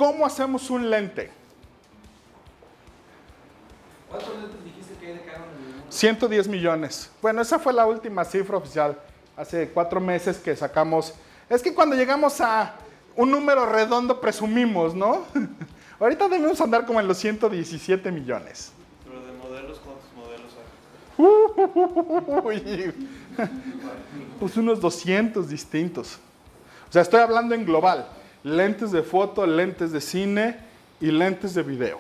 ¿Cómo hacemos un lente? ¿Cuántos lentes dijiste que hay de Canon en el mundo? 110 millones. Bueno, esa fue la última cifra oficial. Hace 4 meses que sacamos. Es que cuando llegamos a un número redondo presumimos, ¿no? Ahorita debemos andar como en los 117 millones. Pero de modelos, ¿cuántos modelos hay? Uy, pues unos 200 distintos. O sea, estoy hablando en global. Lentes de foto, lentes de cine y lentes de video.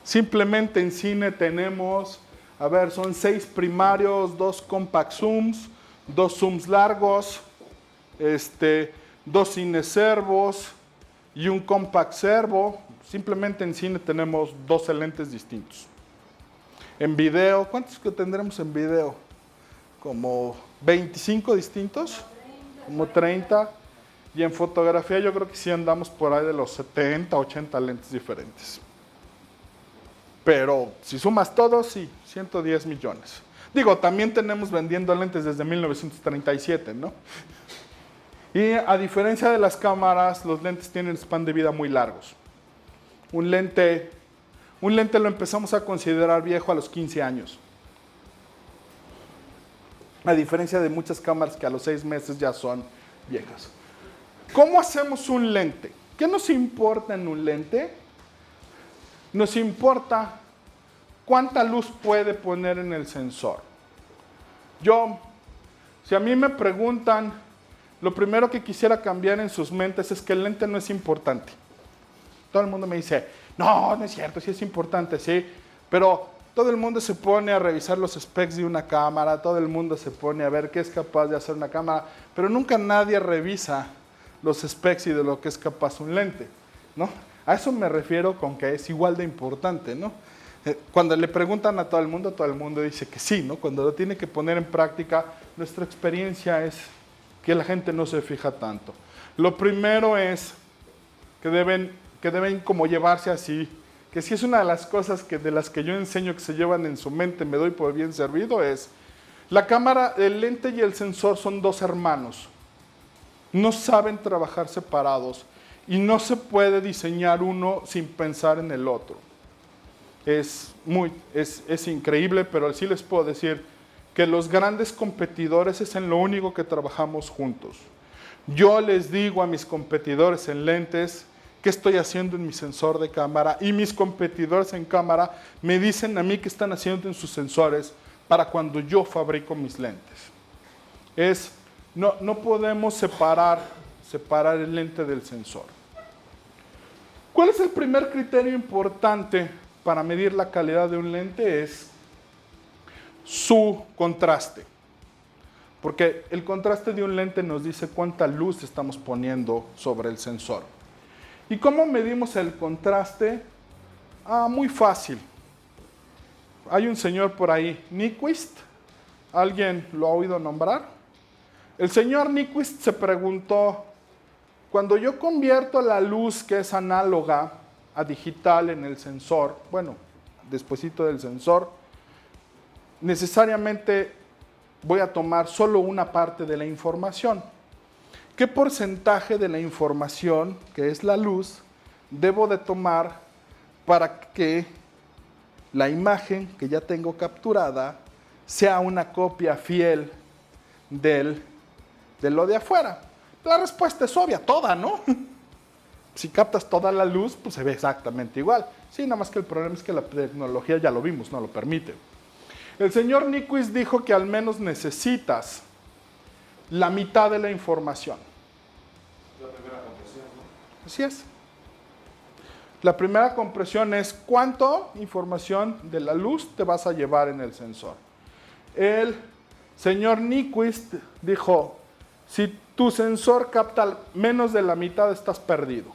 Simplemente en cine tenemos, a ver, son 6 primarios, 2 compact zooms, 2 zooms largos, 2 cineservos y un compact servo. Simplemente en cine tenemos 12 lentes distintos. En video, ¿cuántos que tendremos en video? Como 25 distintos, como 30. Y en fotografía yo creo que sí andamos por ahí de los 70, 80 lentes diferentes. Pero si sumas todos, sí, 110 millones. Digo, también tenemos vendiendo lentes desde 1937, ¿no? Y a diferencia de las cámaras, los lentes tienen span de vida muy largos. Un lente lo empezamos a considerar viejo a los 15 años. A diferencia de muchas cámaras que a los 6 meses ya son viejas. ¿Cómo hacemos un lente? ¿Qué nos importa en un lente? Nos importa cuánta luz puede poner en el sensor. Si a mí me preguntan, lo primero que quisiera cambiar en sus mentes es que el lente no es importante. Todo el mundo me dice, no es cierto, sí es importante, sí, pero todo el mundo se pone a revisar los specs de una cámara, todo el mundo se pone a ver qué es capaz de hacer una cámara, pero nunca nadie revisa los specs y de lo que es capaz un lente, ¿no? A eso me refiero con que es igual de importante, ¿no? Cuando le preguntan a todo el mundo dice que sí, ¿no? Cuando lo tiene que poner en práctica, nuestra experiencia es que la gente no se fija tanto. Lo primero es que deben como llevarse así, que si es una de las cosas de las que yo enseño que se llevan en su mente, me doy por bien servido, es la cámara, el lente y el sensor son 2 hermanos. No saben trabajar separados y no se puede diseñar uno sin pensar en el otro. Es increíble, pero sí les puedo decir que los grandes competidores es en lo único que trabajamos juntos. Yo les digo a mis competidores en lentes qué estoy haciendo en mi sensor de cámara y mis competidores en cámara me dicen a mí qué están haciendo en sus sensores para cuando yo fabrico mis lentes. No podemos separar el lente del sensor. ¿Cuál es el primer criterio importante para medir la calidad de un lente? Es su contraste. Porque el contraste de un lente nos dice cuánta luz estamos poniendo sobre el sensor. ¿Y cómo medimos el contraste? Muy fácil. Hay un señor por ahí, Nyquist. ¿Alguien lo ha oído nombrar? El señor Nyquist se preguntó, cuando yo convierto la luz que es análoga a digital en el sensor, bueno, despuesito del sensor, necesariamente voy a tomar solo una parte de la información. ¿Qué porcentaje de la información, que es la luz, debo de tomar para que la imagen que ya tengo capturada sea una copia fiel de lo de afuera? La respuesta es obvia, toda, ¿no? Si captas toda la luz, pues se ve exactamente igual. Sí, nada más que el problema es que la tecnología, ya lo vimos, no lo permite. El señor Nyquist dijo que al menos necesitas la mitad de la información. La primera compresión, ¿no? Así es. La primera compresión es cuánto información de la luz te vas a llevar en el sensor. El señor Nyquist dijo, si tu sensor capta menos de la mitad, estás perdido.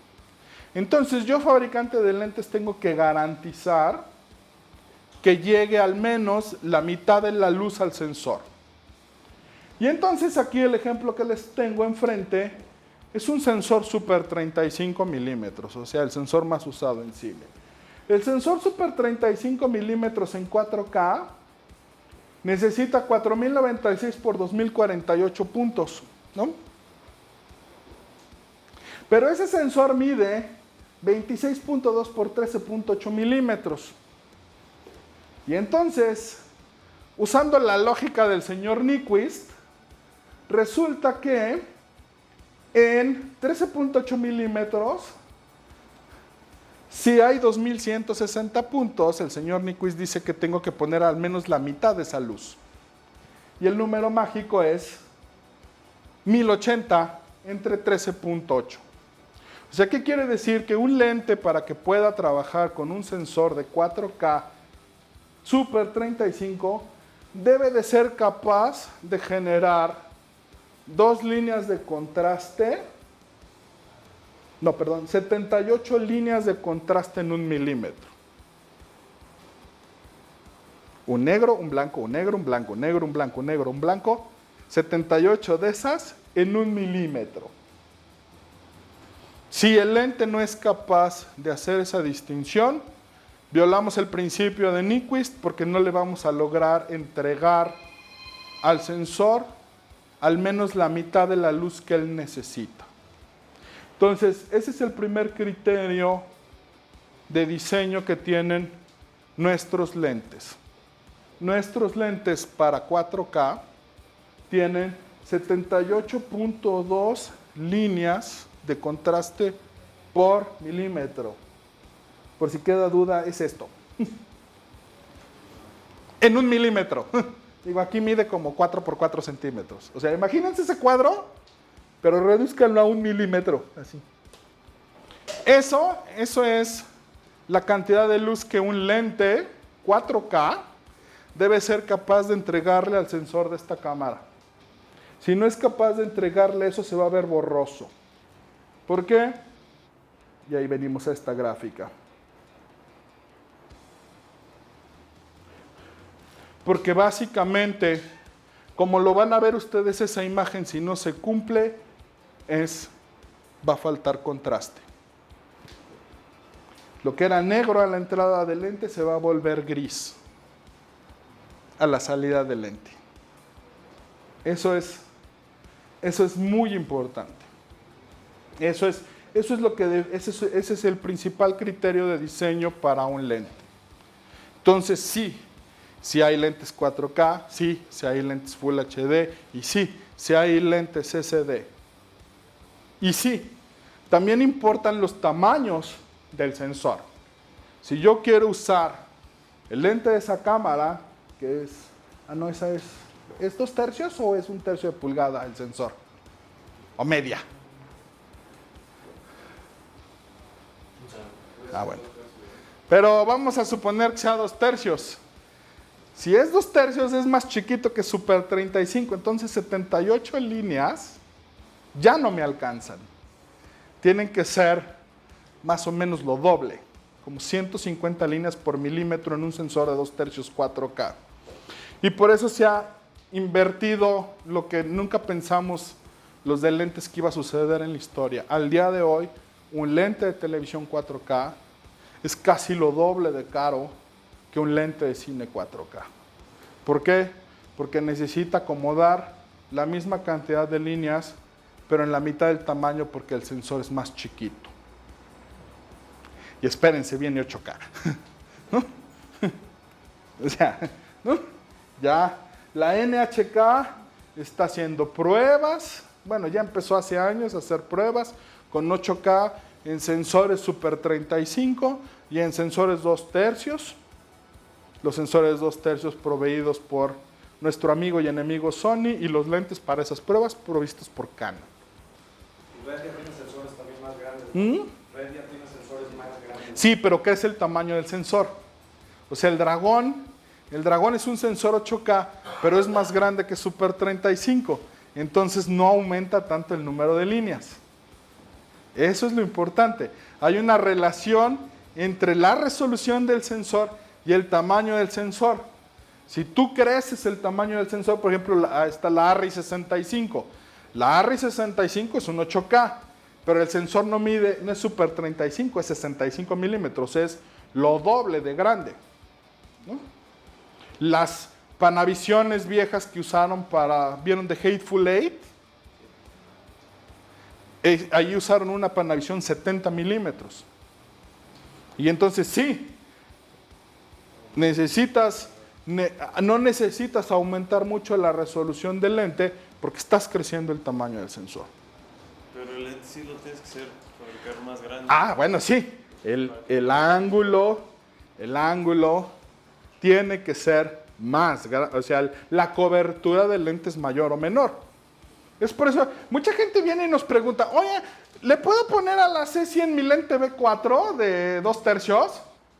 Entonces yo, fabricante de lentes, tengo que garantizar que llegue al menos la mitad de la luz al sensor. Y entonces aquí el ejemplo que les tengo enfrente es un sensor Super 35 milímetros, o sea, el sensor más usado en cine. El sensor Super 35 milímetros en 4K necesita 4096 por 2048 puntos, ¿no? Pero ese sensor mide 26.2 por 13.8 milímetros. Y entonces, usando la lógica del señor Nyquist, resulta que en 13.8 milímetros, si hay 2160 puntos, el señor Nyquist dice que tengo que poner al menos la mitad de esa luz. Y el número mágico es 1080 entre 13.8. O sea, ¿qué quiere decir? Que un lente, para que pueda trabajar con un sensor de 4K Super 35, debe de ser capaz de generar 2 líneas de contraste, 78 líneas de contraste en 1 milímetro. Un negro, un blanco, un negro, un blanco, un negro, un blanco, un negro, un blanco, 78 de esas en 1 milímetro. Si el lente no es capaz de hacer esa distinción, violamos el principio de Nyquist, porque no le vamos a lograr entregar al sensor al menos la mitad de la luz que él necesita. Entonces, ese es el primer criterio de diseño que tienen nuestros lentes. Nuestros lentes para 4K tienen 78.2 líneas de contraste por milímetro. Por si queda duda, es esto. En 1 milímetro. Digo, aquí mide como 4 por 4 centímetros. O sea, imagínense ese cuadro, pero redúzcanlo a 1 milímetro. Así. Eso es la cantidad de luz que un lente 4K debe ser capaz de entregarle al sensor de esta cámara. Si no es capaz de entregarle eso, se va a ver borroso. ¿Por qué? Y ahí venimos a esta gráfica. Porque básicamente, como lo van a ver ustedes esa imagen, si no se cumple, va a faltar contraste. Lo que era negro a la entrada del lente se va a volver gris a la salida del lente. Eso es muy importante. Ese es el principal criterio de diseño para un lente. Entonces, sí hay lentes 4K, sí hay lentes Full HD, y sí hay lentes SD. Y sí, también importan los tamaños del sensor. Si yo quiero usar el lente de esa cámara, que ¿es 2 tercios o es 1 tercio de pulgada el sensor? ¿O media? Bueno. Pero vamos a suponer que sea 2 tercios. Si es 2 tercios, es más chiquito que Super 35, entonces 78 líneas ya no me alcanzan. Tienen que ser más o menos lo doble, como 150 líneas por milímetro en un sensor de 2 tercios 4K. Y por eso se ha invertido lo que nunca pensamos los de lentes que iba a suceder en la historia. Al día de hoy, un lente de televisión 4K es casi lo doble de caro que un lente de cine 4K. ¿Por qué? Porque necesita acomodar la misma cantidad de líneas, pero en la mitad del tamaño, porque el sensor es más chiquito. Y espérense, viene 8K. ¿No? O sea, ¿no? Ya la NHK está haciendo pruebas. Bueno, ya empezó hace años a hacer pruebas con 8K en sensores Super 35 y en sensores 2 tercios. Los sensores 2 tercios proveídos por nuestro amigo y enemigo Sony, y los lentes para esas pruebas provistos por Canon. Y Red ya tiene sensores también más grandes. Red ya tiene sensores más grandes. Sí, pero ¿qué es el tamaño del sensor? O sea, el Dragón es un sensor 8K, pero es más grande que Super 35. Entonces no aumenta tanto el número de líneas. Eso es lo importante. Hay una relación entre la resolución del sensor y el tamaño del sensor. Si tú creces el tamaño del sensor, por ejemplo, está la ARRI 65. La ARRI 65 es un 8K, pero el sensor no es Super 35, es 65 milímetros, es lo doble de grande, ¿no? Las Panavisiones viejas que usaron ¿vieron The Hateful Eight? Ahí usaron una Panavision 70 milímetros. Y entonces sí, no necesitas aumentar mucho la resolución del lente porque estás creciendo el tamaño del sensor. Pero el lente sí lo tienes que fabricar más grande. Ah, bueno, sí. El ángulo tiene que ser más grande. O sea, la cobertura del lente es mayor o menor. Es por eso, mucha gente viene y nos pregunta, oye, ¿le puedo poner a la C100 mi lente B4 de 2/3?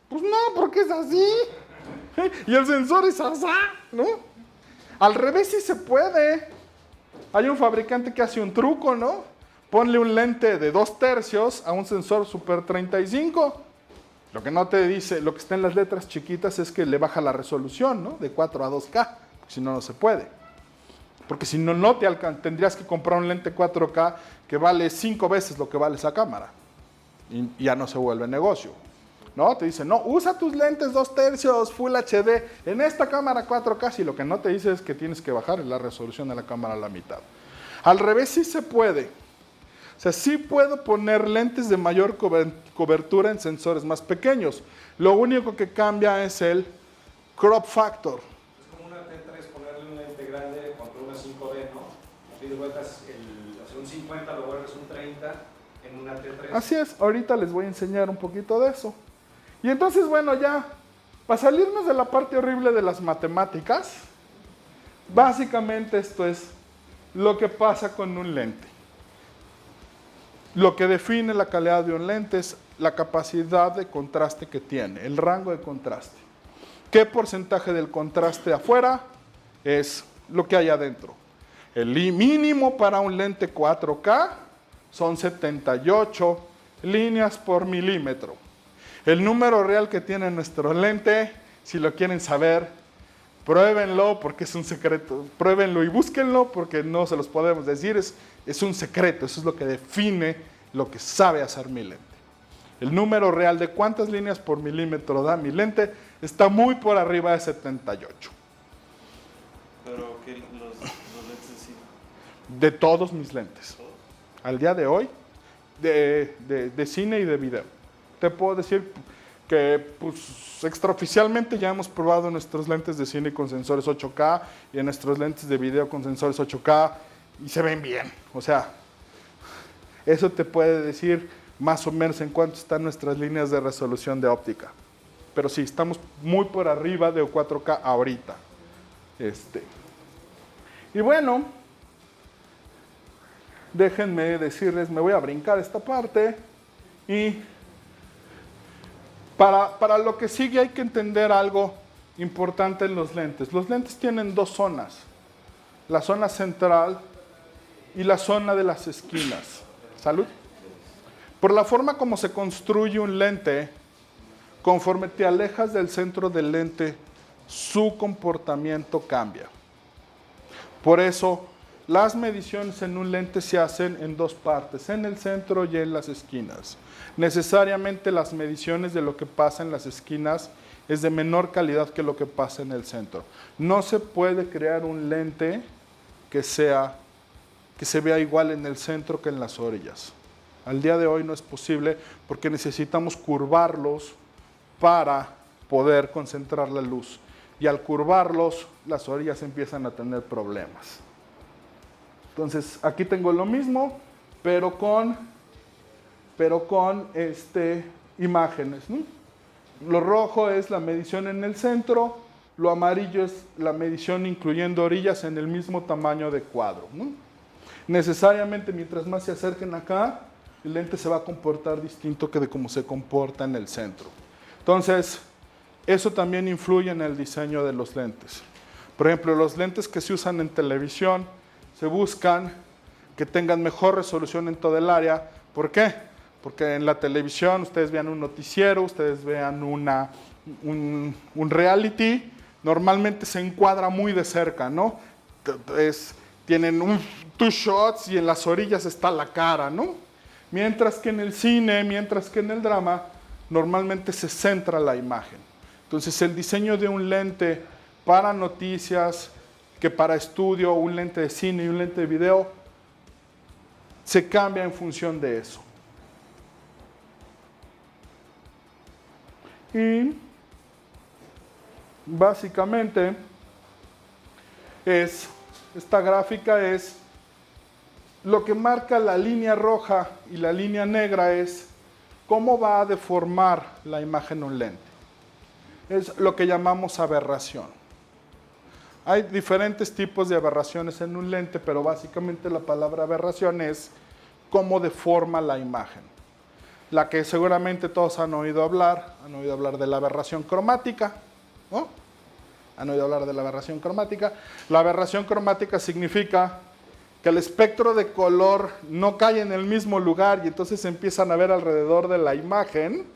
Pues no, porque es así. Y el sensor es así, ¿no? Al revés sí se puede. Hay un fabricante que hace un truco, ¿no? Ponle un lente de 2/3 a un sensor Super 35. Lo que no te dice, lo que está en las letras chiquitas es que le baja la resolución, ¿no? De 4 a 2K, si no, no se puede. Porque si no te tendrías que comprar un lente 4K que vale 5 veces lo que vale esa cámara. Y ya no se vuelve negocio. ¿No? Te dicen, no, usa tus lentes 2/3 Full HD en esta cámara 4K. Si lo que no te dice es que tienes que bajar la resolución de la cámara a la mitad. Al revés sí se puede. O sea, sí puedo poner lentes de mayor cobertura en sensores más pequeños. Lo único que cambia es el crop factor. Es como una T3 ponerle un lente grande contra una 5D, ¿no? A fin de cuentas, hacer un 50 lo vuelves un 30 en una T3. Así es, ahorita les voy a enseñar un poquito de eso. Y entonces, bueno, ya, para salirnos de la parte horrible de las matemáticas, básicamente esto es lo que pasa con un lente. Lo que define la calidad de un lente es la capacidad de contraste que tiene, el rango de contraste. ¿Qué porcentaje del contraste afuera es lo que hay adentro? El mínimo para un lente 4K son 78 líneas por milímetro. El número real que tiene nuestro lente, si lo quieren saber, pruébenlo porque es un secreto. Pruébenlo y búsquenlo porque no se los podemos decir. Es un secreto, eso es lo que define lo que sabe hacer mi lente. El número real de cuántas líneas por milímetro da mi lente está muy por arriba de 78. Pero que los lentes sí. De todos mis lentes. Al día de hoy, de cine y de video. Te puedo decir que pues, extraoficialmente ya hemos probado nuestros lentes de cine con sensores 8K y en nuestros lentes de video con sensores 8K y se ven bien. O sea, eso te puede decir más o menos en cuánto están nuestras líneas de resolución de óptica. Pero sí, estamos muy por arriba de 4K ahorita. Y bueno, déjenme decirles, me voy a brincar esta parte y para lo que sigue hay que entender algo importante en los lentes. Los lentes tienen dos zonas, la zona central y la zona de las esquinas. ¿Salud? Por la forma como se construye un lente, conforme te alejas del centro del lente, su comportamiento cambia. Por eso, las mediciones en un lente se hacen en dos partes, en el centro y en las esquinas. Necesariamente las mediciones de lo que pasa en las esquinas es de menor calidad que lo que pasa en el centro. No se puede crear un lente que se vea igual en el centro que en las orillas. Al día de hoy no es posible porque necesitamos curvarlos para poder concentrar la luz. Y al curvarlos, las orillas empiezan a tener problemas. Entonces, aquí tengo lo mismo, pero con imágenes, ¿no? Lo rojo es la medición en el centro, lo amarillo es la medición incluyendo orillas en el mismo tamaño de cuadro, ¿no? Necesariamente, mientras más se acerquen acá, el lente se va a comportar distinto que de cómo se comporta en el centro. Entonces, eso también influye en el diseño de los lentes. Por ejemplo, los lentes que se usan en televisión se buscan que tengan mejor resolución en todo el área. ¿Por qué? Porque en la televisión ustedes vean un noticiero, ustedes vean un reality, normalmente se encuadra muy de cerca, ¿no? Tienen two shots y en las orillas está la cara, ¿no? Mientras que en el cine, mientras que en el drama, normalmente se centra la imagen. Entonces el diseño de un lente para noticias, que para estudio, un lente de cine y un lente de video, se cambia en función de eso. Y básicamente esta gráfica es lo que marca la línea roja y la línea negra es cómo va a deformar la imagen un lente. Es lo que llamamos aberración. Hay diferentes tipos de aberraciones en un lente, pero básicamente la palabra aberración es cómo deforma la imagen. La que seguramente todos han oído hablar de la aberración cromática, ¿no? ¿Han oído hablar de la aberración cromática? La aberración cromática significa que el espectro de color no cae en el mismo lugar y entonces empiezan a ver alrededor de la imagen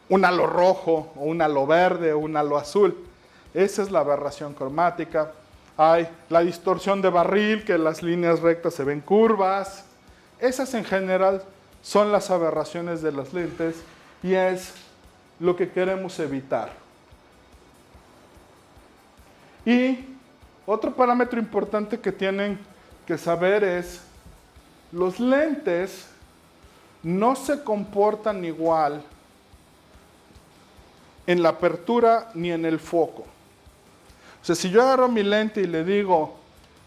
un halo rojo, o un halo verde, o un halo azul. Esa es la aberración cromática. Hay la distorsión de barril, que las líneas rectas se ven curvas. Esas en general son las aberraciones de las lentes y es lo que queremos evitar. Y otro parámetro importante que tienen que saber es, los lentes no se comportan igual en la apertura ni en el foco. O sea, si yo agarro mi lente y le digo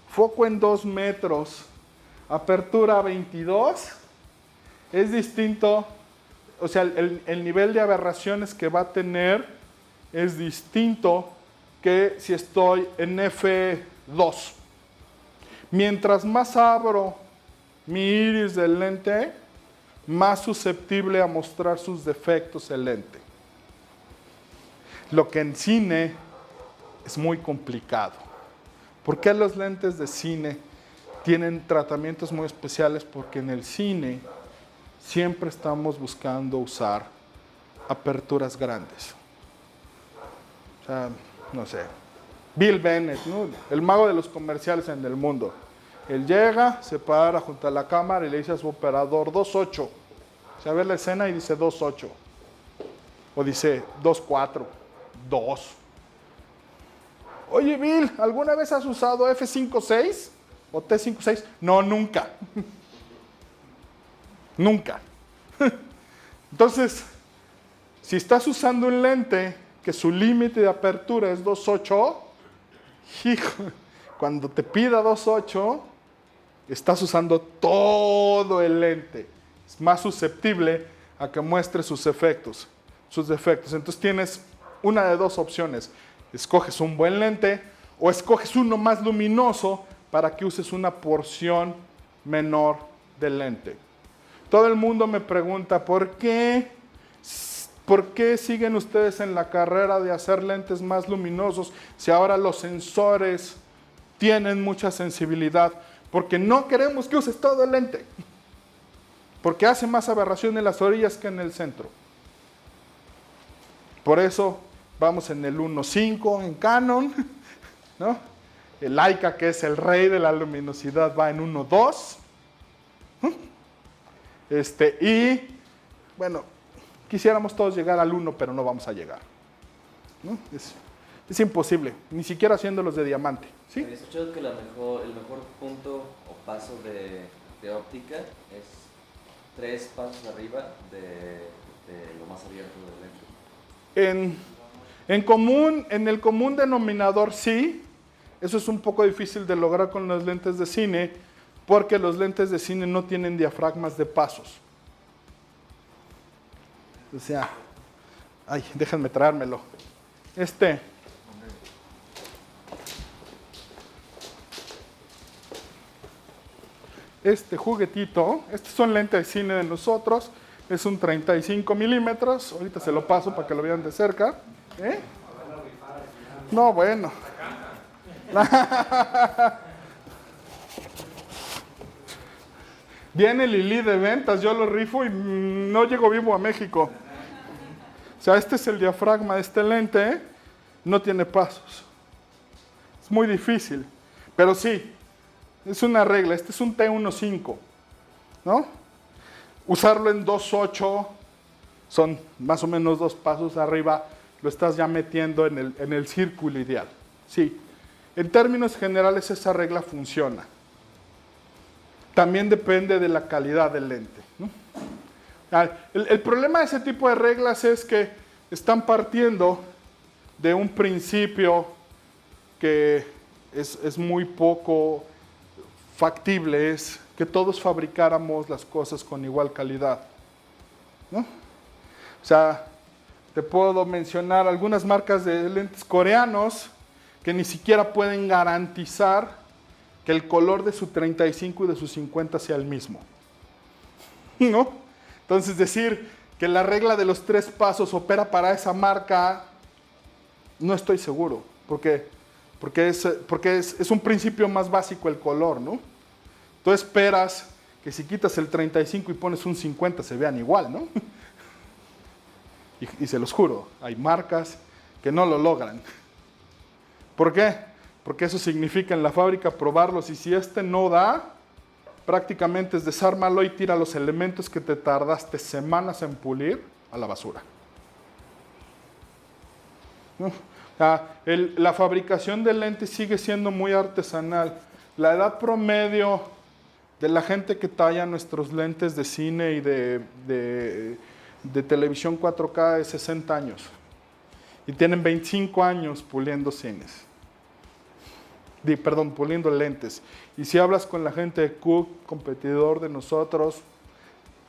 foco en 2 metros, apertura 22, es distinto, o sea, el nivel de aberraciones que va a tener es distinto que si estoy en F2. Mientras más abro mi iris del lente, más susceptible a mostrar sus defectos el lente. Lo que en cine es muy complicado. ¿Por qué los lentes de cine tienen tratamientos muy especiales? Porque en el cine siempre estamos buscando usar aperturas grandes. O sea, no sé, Bill Bennett, ¿no? El mago de los comerciales en el mundo. Él llega, se para junto a la cámara y le dice a su operador 2.8. Se ve la escena y dice 2.8. O dice 2.4, 2. Oye, Bill, ¿alguna vez has usado F5.6 o T5.6? No, nunca. Nunca. Entonces, si estás usando un lente que su límite de apertura es 2.8, hijo, cuando te pida 2.8, estás usando todo el lente. Es más susceptible a que muestre sus defectos. Entonces tienes una de dos opciones. Escoges un buen lente o escoges uno más luminoso para que uses una porción menor del lente. Todo el mundo me pregunta, ¿por qué siguen ustedes en la carrera de hacer lentes más luminosos si ahora los sensores tienen mucha sensibilidad? Porque no queremos que uses todo el lente. Porque hace más aberración en las orillas que en el centro. Por eso vamos en el 1.5 en Canon, ¿no? El Leica, que es el rey de la luminosidad, va en 1.2. Y, bueno, quisiéramos todos llegar al 1, pero no vamos a llegar, ¿no? Es imposible, ni siquiera haciéndolos de diamante, ¿sí? Había escuchado que el mejor punto o paso de óptica es 3 pasos arriba de lo más abierto del lente. En el común denominador sí, eso es un poco difícil de lograr con los lentes de cine, porque los lentes de cine no tienen diafragmas de pasos. O sea, déjenme traérmelo. Este juguetito, son lentes de cine de nosotros, es un 35 milímetros, ahorita se lo paso para que lo vean de cerca. No, bueno. Viene Lili de ventas, yo lo rifo y no llego vivo a México. O sea, este es el diafragma de este lente, no tiene pasos. Es muy difícil, pero sí, es una regla. Este es un T1.5, ¿no? Usarlo en 2.8 son más o menos 2 pasos arriba, lo estás ya metiendo en el círculo ideal. Sí, en términos generales esa regla funciona. También depende de la calidad del lente, ¿no? El problema de ese tipo de reglas es que están partiendo de un principio que es muy poco factible, es que todos fabricáramos las cosas con igual calidad, ¿no? O sea, te puedo mencionar algunas marcas de lentes coreanos que ni siquiera pueden garantizar que el color de su 35 y de su 50 sea el mismo, ¿no? Entonces decir que la regla de los 3 pasos opera para esa marca, no estoy seguro, porque es un principio más básico el color, ¿no? Tú esperas que si quitas el 35 y pones un 50 se vean igual, ¿no? Y se los juro, hay marcas que no lo logran. ¿Por qué? Porque eso significa en la fábrica probarlos y si este no da, prácticamente es desármalo y tira los elementos que te tardaste semanas en pulir a la basura. ¿No? La fabricación de lentes sigue siendo muy artesanal. La edad promedio de la gente que talla nuestros lentes de cine y de televisión 4K es 60 años. Y tienen 25 años puliendo cines. Puliendo lentes. Y si hablas con la gente de Cook, competidor de nosotros,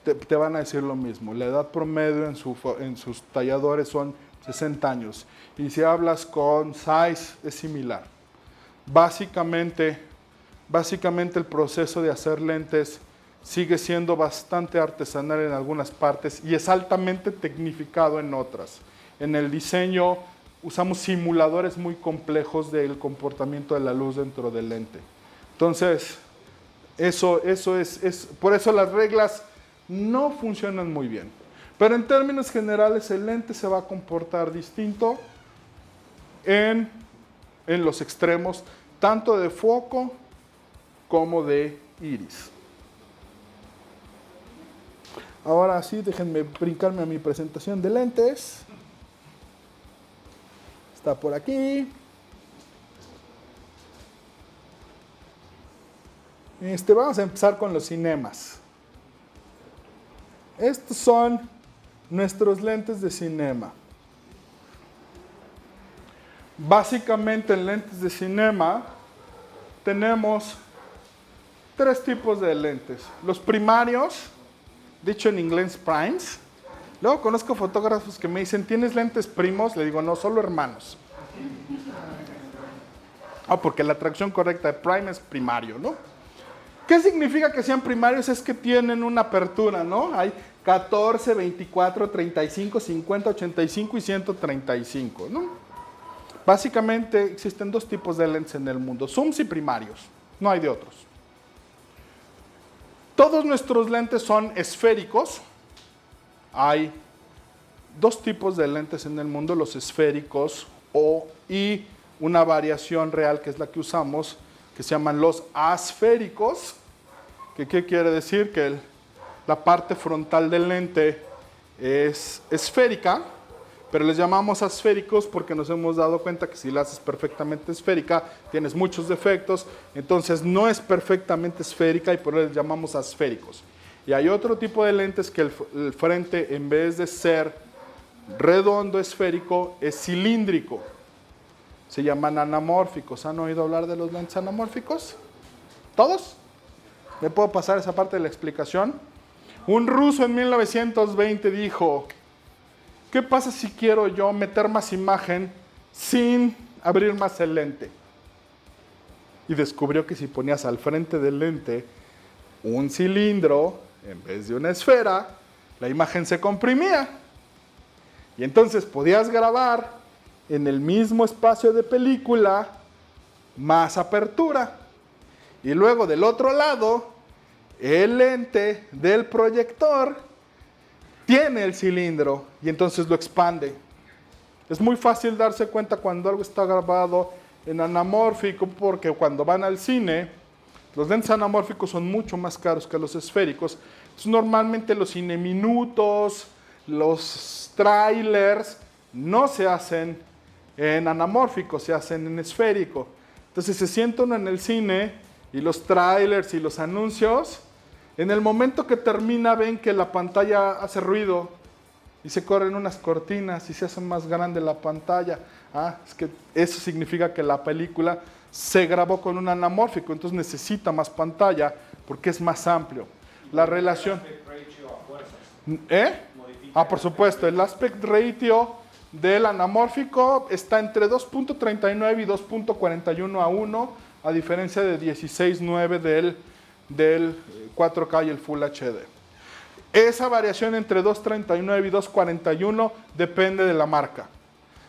te van a decir lo mismo. La edad promedio en sus talladores son 60 años. Y si hablas con Zeiss, es similar. Básicamente el proceso de hacer lentes sigue siendo bastante artesanal en algunas partes y es altamente tecnificado en otras. En el diseño usamos simuladores muy complejos del comportamiento de la luz dentro del lente. Entonces, por eso las reglas no funcionan muy bien. Pero en términos generales, el lente se va a comportar distinto en los extremos, tanto de foco como de iris. Ahora sí, déjenme brincarme a mi presentación de lentes. Está por aquí. Vamos a empezar con los cinemas. Estos son nuestros lentes de cinema. Básicamente en lentes de cinema tenemos 3 tipos de lentes. Los primarios, dicho en inglés primes. Luego conozco fotógrafos que me dicen, ¿tienes lentes primos? Le digo, no, solo hermanos. Porque la traducción correcta de prime es primario, ¿no? ¿Qué significa que sean primarios? Es que tienen una apertura, ¿no? Hay 14, 24, 35, 50, 85 y 135, ¿no? Básicamente existen 2 tipos de lentes en el mundo, zooms y primarios, no hay de otros. Todos nuestros lentes son esféricos. Hay 2 tipos de lentes en el mundo, los esféricos y una variación real que es la que usamos, que se llaman los asféricos. ¿Qué quiere decir? Que la parte frontal del lente es esférica, pero les llamamos asféricos porque nos hemos dado cuenta que si la haces perfectamente esférica, tienes muchos defectos, entonces no es perfectamente esférica y por eso les llamamos asféricos. Y hay otro tipo de lentes que el frente, en vez de ser redondo esférico, es cilíndrico. Se llaman anamórficos. ¿Han oído hablar de los lentes anamórficos? ¿Todos? ¿Me puedo pasar esa parte de la explicación? Un ruso en 1920 dijo, ¿qué pasa si quiero yo meter más imagen sin abrir más el lente? Y descubrió que si ponías al frente del lente un cilindro en vez de una esfera, la imagen se comprimía. Y entonces podías grabar en el mismo espacio de película más apertura. Y luego del otro lado, el lente del proyector tiene el cilindro y entonces lo expande. Es muy fácil darse cuenta cuando algo está grabado en anamórfico porque cuando van al cine, los lentes anamórficos son mucho más caros que los esféricos. Entonces, normalmente los cineminutos, los trailers no se hacen en anamórfico, se hacen en esférico. Entonces se sienta uno en el cine y los trailers y los anuncios, en el momento que termina ven que la pantalla hace ruido y se corren unas cortinas y se hace más grande la pantalla. Es que eso significa que la película se grabó con un anamórfico, entonces necesita más pantalla porque es más amplio. La relación... Aspect ratio a fuerzas. Modifica por supuesto, el aspect ratio del anamórfico está entre 2.39 y 2.41 a 1, a diferencia de 16:9 del 4K y el Full HD. Esa variación entre 2.39 y 2.41 depende de la marca.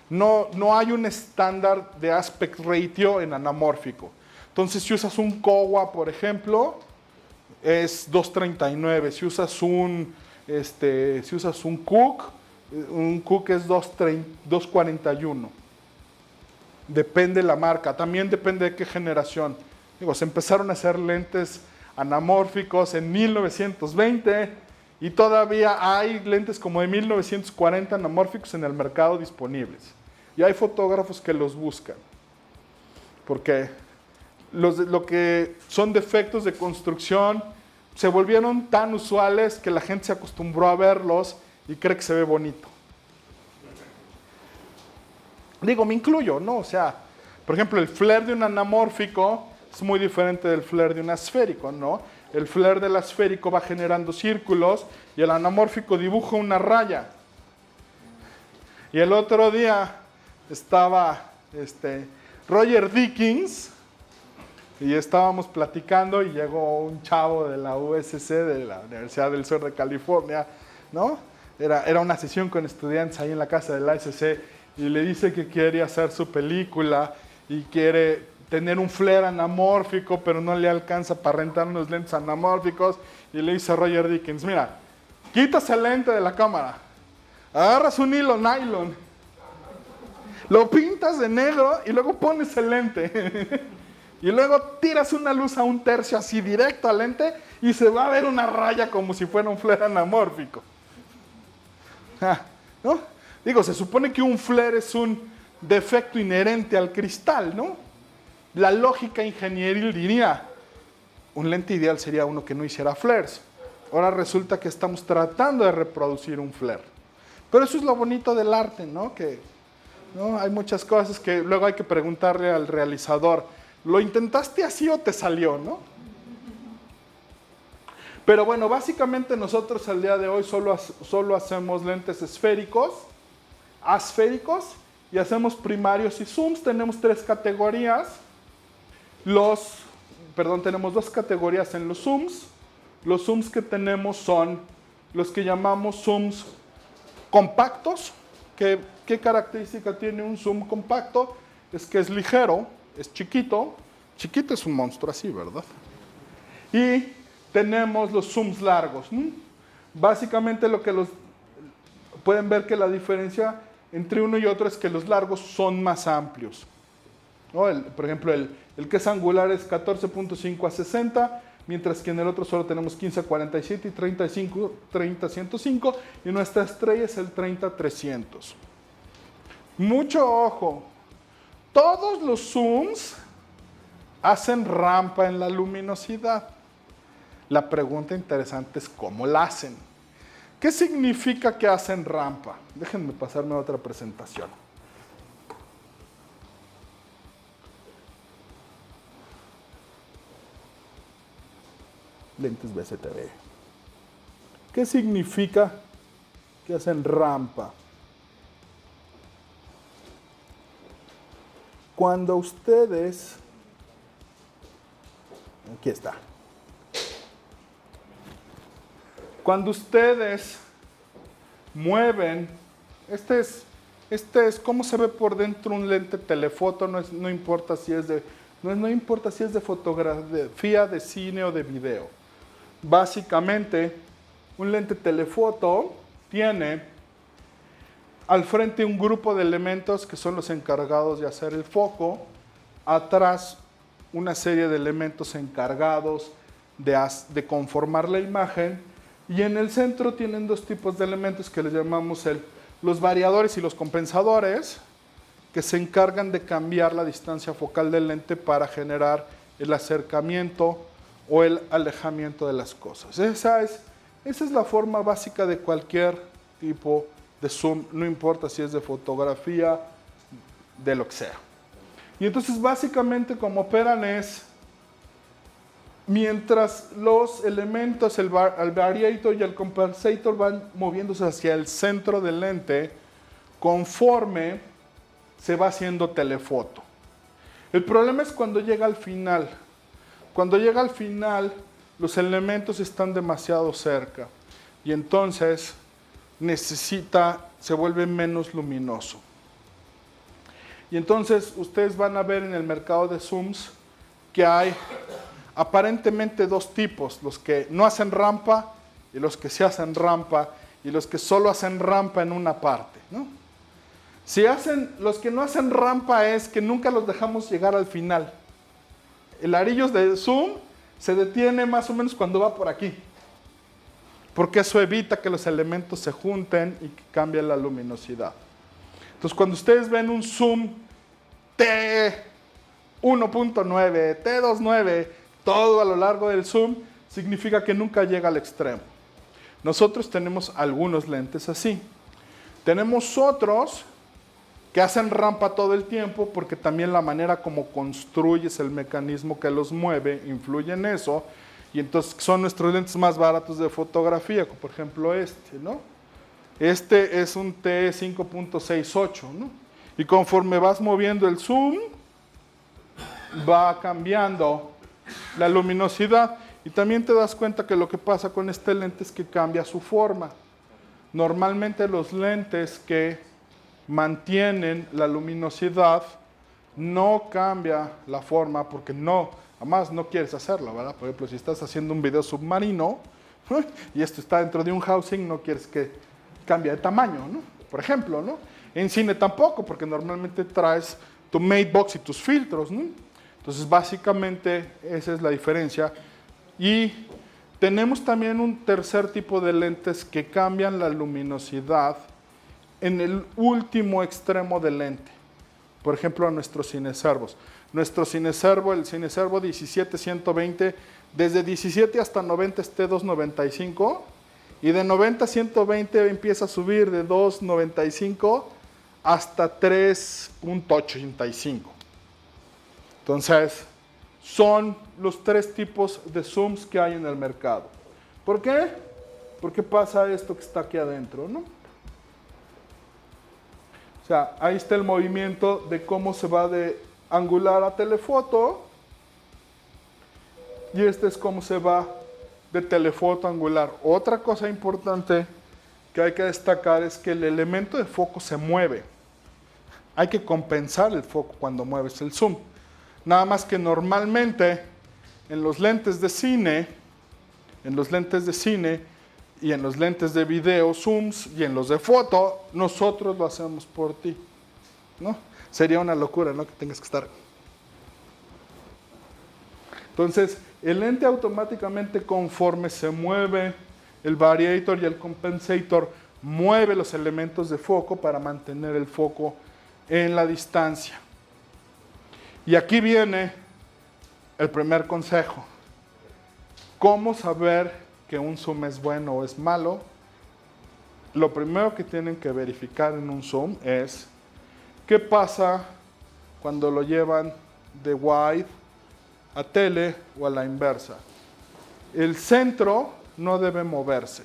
No hay un estándar de aspect ratio en anamórfico. Entonces, si usas un Kowa, por ejemplo, es 2.39. Si usas un Cook es 2.41. Depende de la marca. También depende de qué generación. Se empezaron a hacer lentes anamórficos en 1920 y todavía hay lentes como de 1940 anamórficos en el mercado disponibles. Y hay fotógrafos que los buscan. Porque lo que son defectos de construcción se volvieron tan usuales que la gente se acostumbró a verlos y cree que se ve bonito. Me incluyo, ¿no? O sea, por ejemplo, el flare de un anamórfico es muy diferente del flare de un asférico, ¿no? El flare del asférico va generando círculos y el anamórfico dibuja una raya. Y el otro día estaba Roger Dickens y estábamos platicando y llegó un chavo de la USC, de la Universidad del Sur de California, ¿no? Era una sesión con estudiantes ahí en la casa de la USC y le dice que quiere hacer su película y quiere tener un flare anamórfico, pero no le alcanza para rentar unos lentes anamórficos. Y le dice a Roger Dickens, mira, quitas el lente de la cámara, agarras un hilo nylon, lo pintas de negro y luego pones el lente. Y luego tiras una luz a 1/3 así directo al lente y se va a ver una raya como si fuera un flare anamórfico. ¿No? Se supone que un flare es un defecto inherente al cristal, ¿no? La lógica ingenieril diría, un lente ideal sería uno que no hiciera flares. Ahora resulta que estamos tratando de reproducir un flare. Pero eso es lo bonito del arte, ¿no? ¿no? Hay muchas cosas que luego hay que preguntarle al realizador, ¿lo intentaste así o te salió, no? Pero bueno, básicamente nosotros al día de hoy solo hacemos lentes asféricos y hacemos primarios y zooms. Tenemos 3 categorías. Tenemos 2 categorías en los zooms. Los zooms que tenemos son los que llamamos zooms compactos. ¿Qué característica tiene un zoom compacto? Es que es ligero, es chiquito. Chiquito es un monstruo así, ¿verdad? Y tenemos los zooms largos. Básicamente pueden ver que la diferencia entre uno y otro es que los largos son más amplios, ¿no? Por ejemplo, el que es angular es 14.5 a 60, mientras que en el otro solo tenemos 15 a 47 y 30 a 105, y nuestra estrella es el 30 a 300. Mucho ojo, todos los zooms hacen rampa en la luminosidad. La pregunta interesante es ¿cómo la hacen? ¿Qué significa que hacen rampa? Déjenme pasarme a otra presentación. Lentes BCTV. ¿Qué significa que hacen rampa? Cuando ustedes... Aquí está. Cuando ustedes mueven, este es cómo se ve por dentro un lente telefoto, no importa si es de fotografía, de cine o de video. Básicamente, un lente telefoto tiene al frente un grupo de elementos que son los encargados de hacer el foco, atrás una serie de elementos encargados de conformar la imagen, y en el centro tienen 2 tipos de elementos que les llamamos los variadores y los compensadores, que se encargan de cambiar la distancia focal del lente para generar el acercamiento o el alejamiento de las cosas. Esa es la forma básica de cualquier tipo de zoom, no importa si es de fotografía, de lo que sea. Y entonces básicamente como operan es, mientras los elementos, el variator y el compensator van moviéndose hacia el centro del lente, conforme se va haciendo telefoto. El problema es cuando llega al final. Cuando llega al final, los elementos están demasiado cerca y entonces se vuelve menos luminoso. Y entonces ustedes van a ver en el mercado de zooms que hay aparentemente dos tipos, los que no hacen rampa y los que sí hacen rampa y los que solo hacen rampa en una parte, ¿no? Los que no hacen rampa es que nunca los dejamos llegar al final. El arillo de zoom se detiene más o menos cuando va por aquí, porque eso evita que los elementos se junten y que cambie la luminosidad. Entonces, cuando ustedes ven un zoom T1.9, T2.9, todo a lo largo del zoom, significa que nunca llega al extremo. Nosotros tenemos algunos lentes así. Tenemos otros que hacen rampa todo el tiempo porque también la manera como construyes el mecanismo que los mueve influye en eso. Y entonces son nuestros lentes más baratos de fotografía, como por ejemplo este, ¿no? Este es un T5.68, ¿no? Y conforme vas moviendo el zoom, va cambiando la luminosidad. Y también te das cuenta que lo que pasa con este lente es que cambia su forma. Normalmente los lentes que mantienen la luminosidad no cambia la forma porque además no quieres hacerlo, ¿verdad? Por ejemplo, si estás haciendo un video submarino y esto está dentro de un housing, no quieres que cambie de tamaño, ¿no? Por ejemplo, ¿no? En cine tampoco, porque normalmente traes tu matebox y tus filtros, ¿no? Entonces, básicamente, esa es la diferencia. Y tenemos también un tercer tipo de lentes que cambian la luminosidad en el último extremo del lente. Por ejemplo, a nuestros cineservos. Nuestro cineservo, el cineservo 17-120, desde 17 hasta 90 es T2.95 y de 90 a 120 empieza a subir de 2.95 hasta 3.85. Entonces, son los tres tipos de zooms que hay en el mercado. ¿Por qué? Porque pasa esto que está aquí adentro, ¿no? O sea, ahí está el movimiento de cómo se va de angular a telefoto. Y este es cómo se va de telefoto a angular. Otra cosa importante que hay que destacar es que el elemento de foco se mueve. Hay que compensar el foco cuando mueves el zoom. Nada más que normalmente en los lentes de cine, y en los lentes de video, zooms, y en los de foto, nosotros lo hacemos por ti, ¿no? Sería una locura, ¿no? Que tengas que estar. Entonces, el lente automáticamente, conforme se mueve el variator y el compensator, mueve los elementos de foco para mantener el foco en la distancia. Y aquí viene el primer consejo. ¿Cómo saber que un zoom es bueno o es malo? Lo primero que tienen que verificar en un zoom es qué pasa cuando lo llevan de wide a tele o a la inversa. El centro no debe moverse.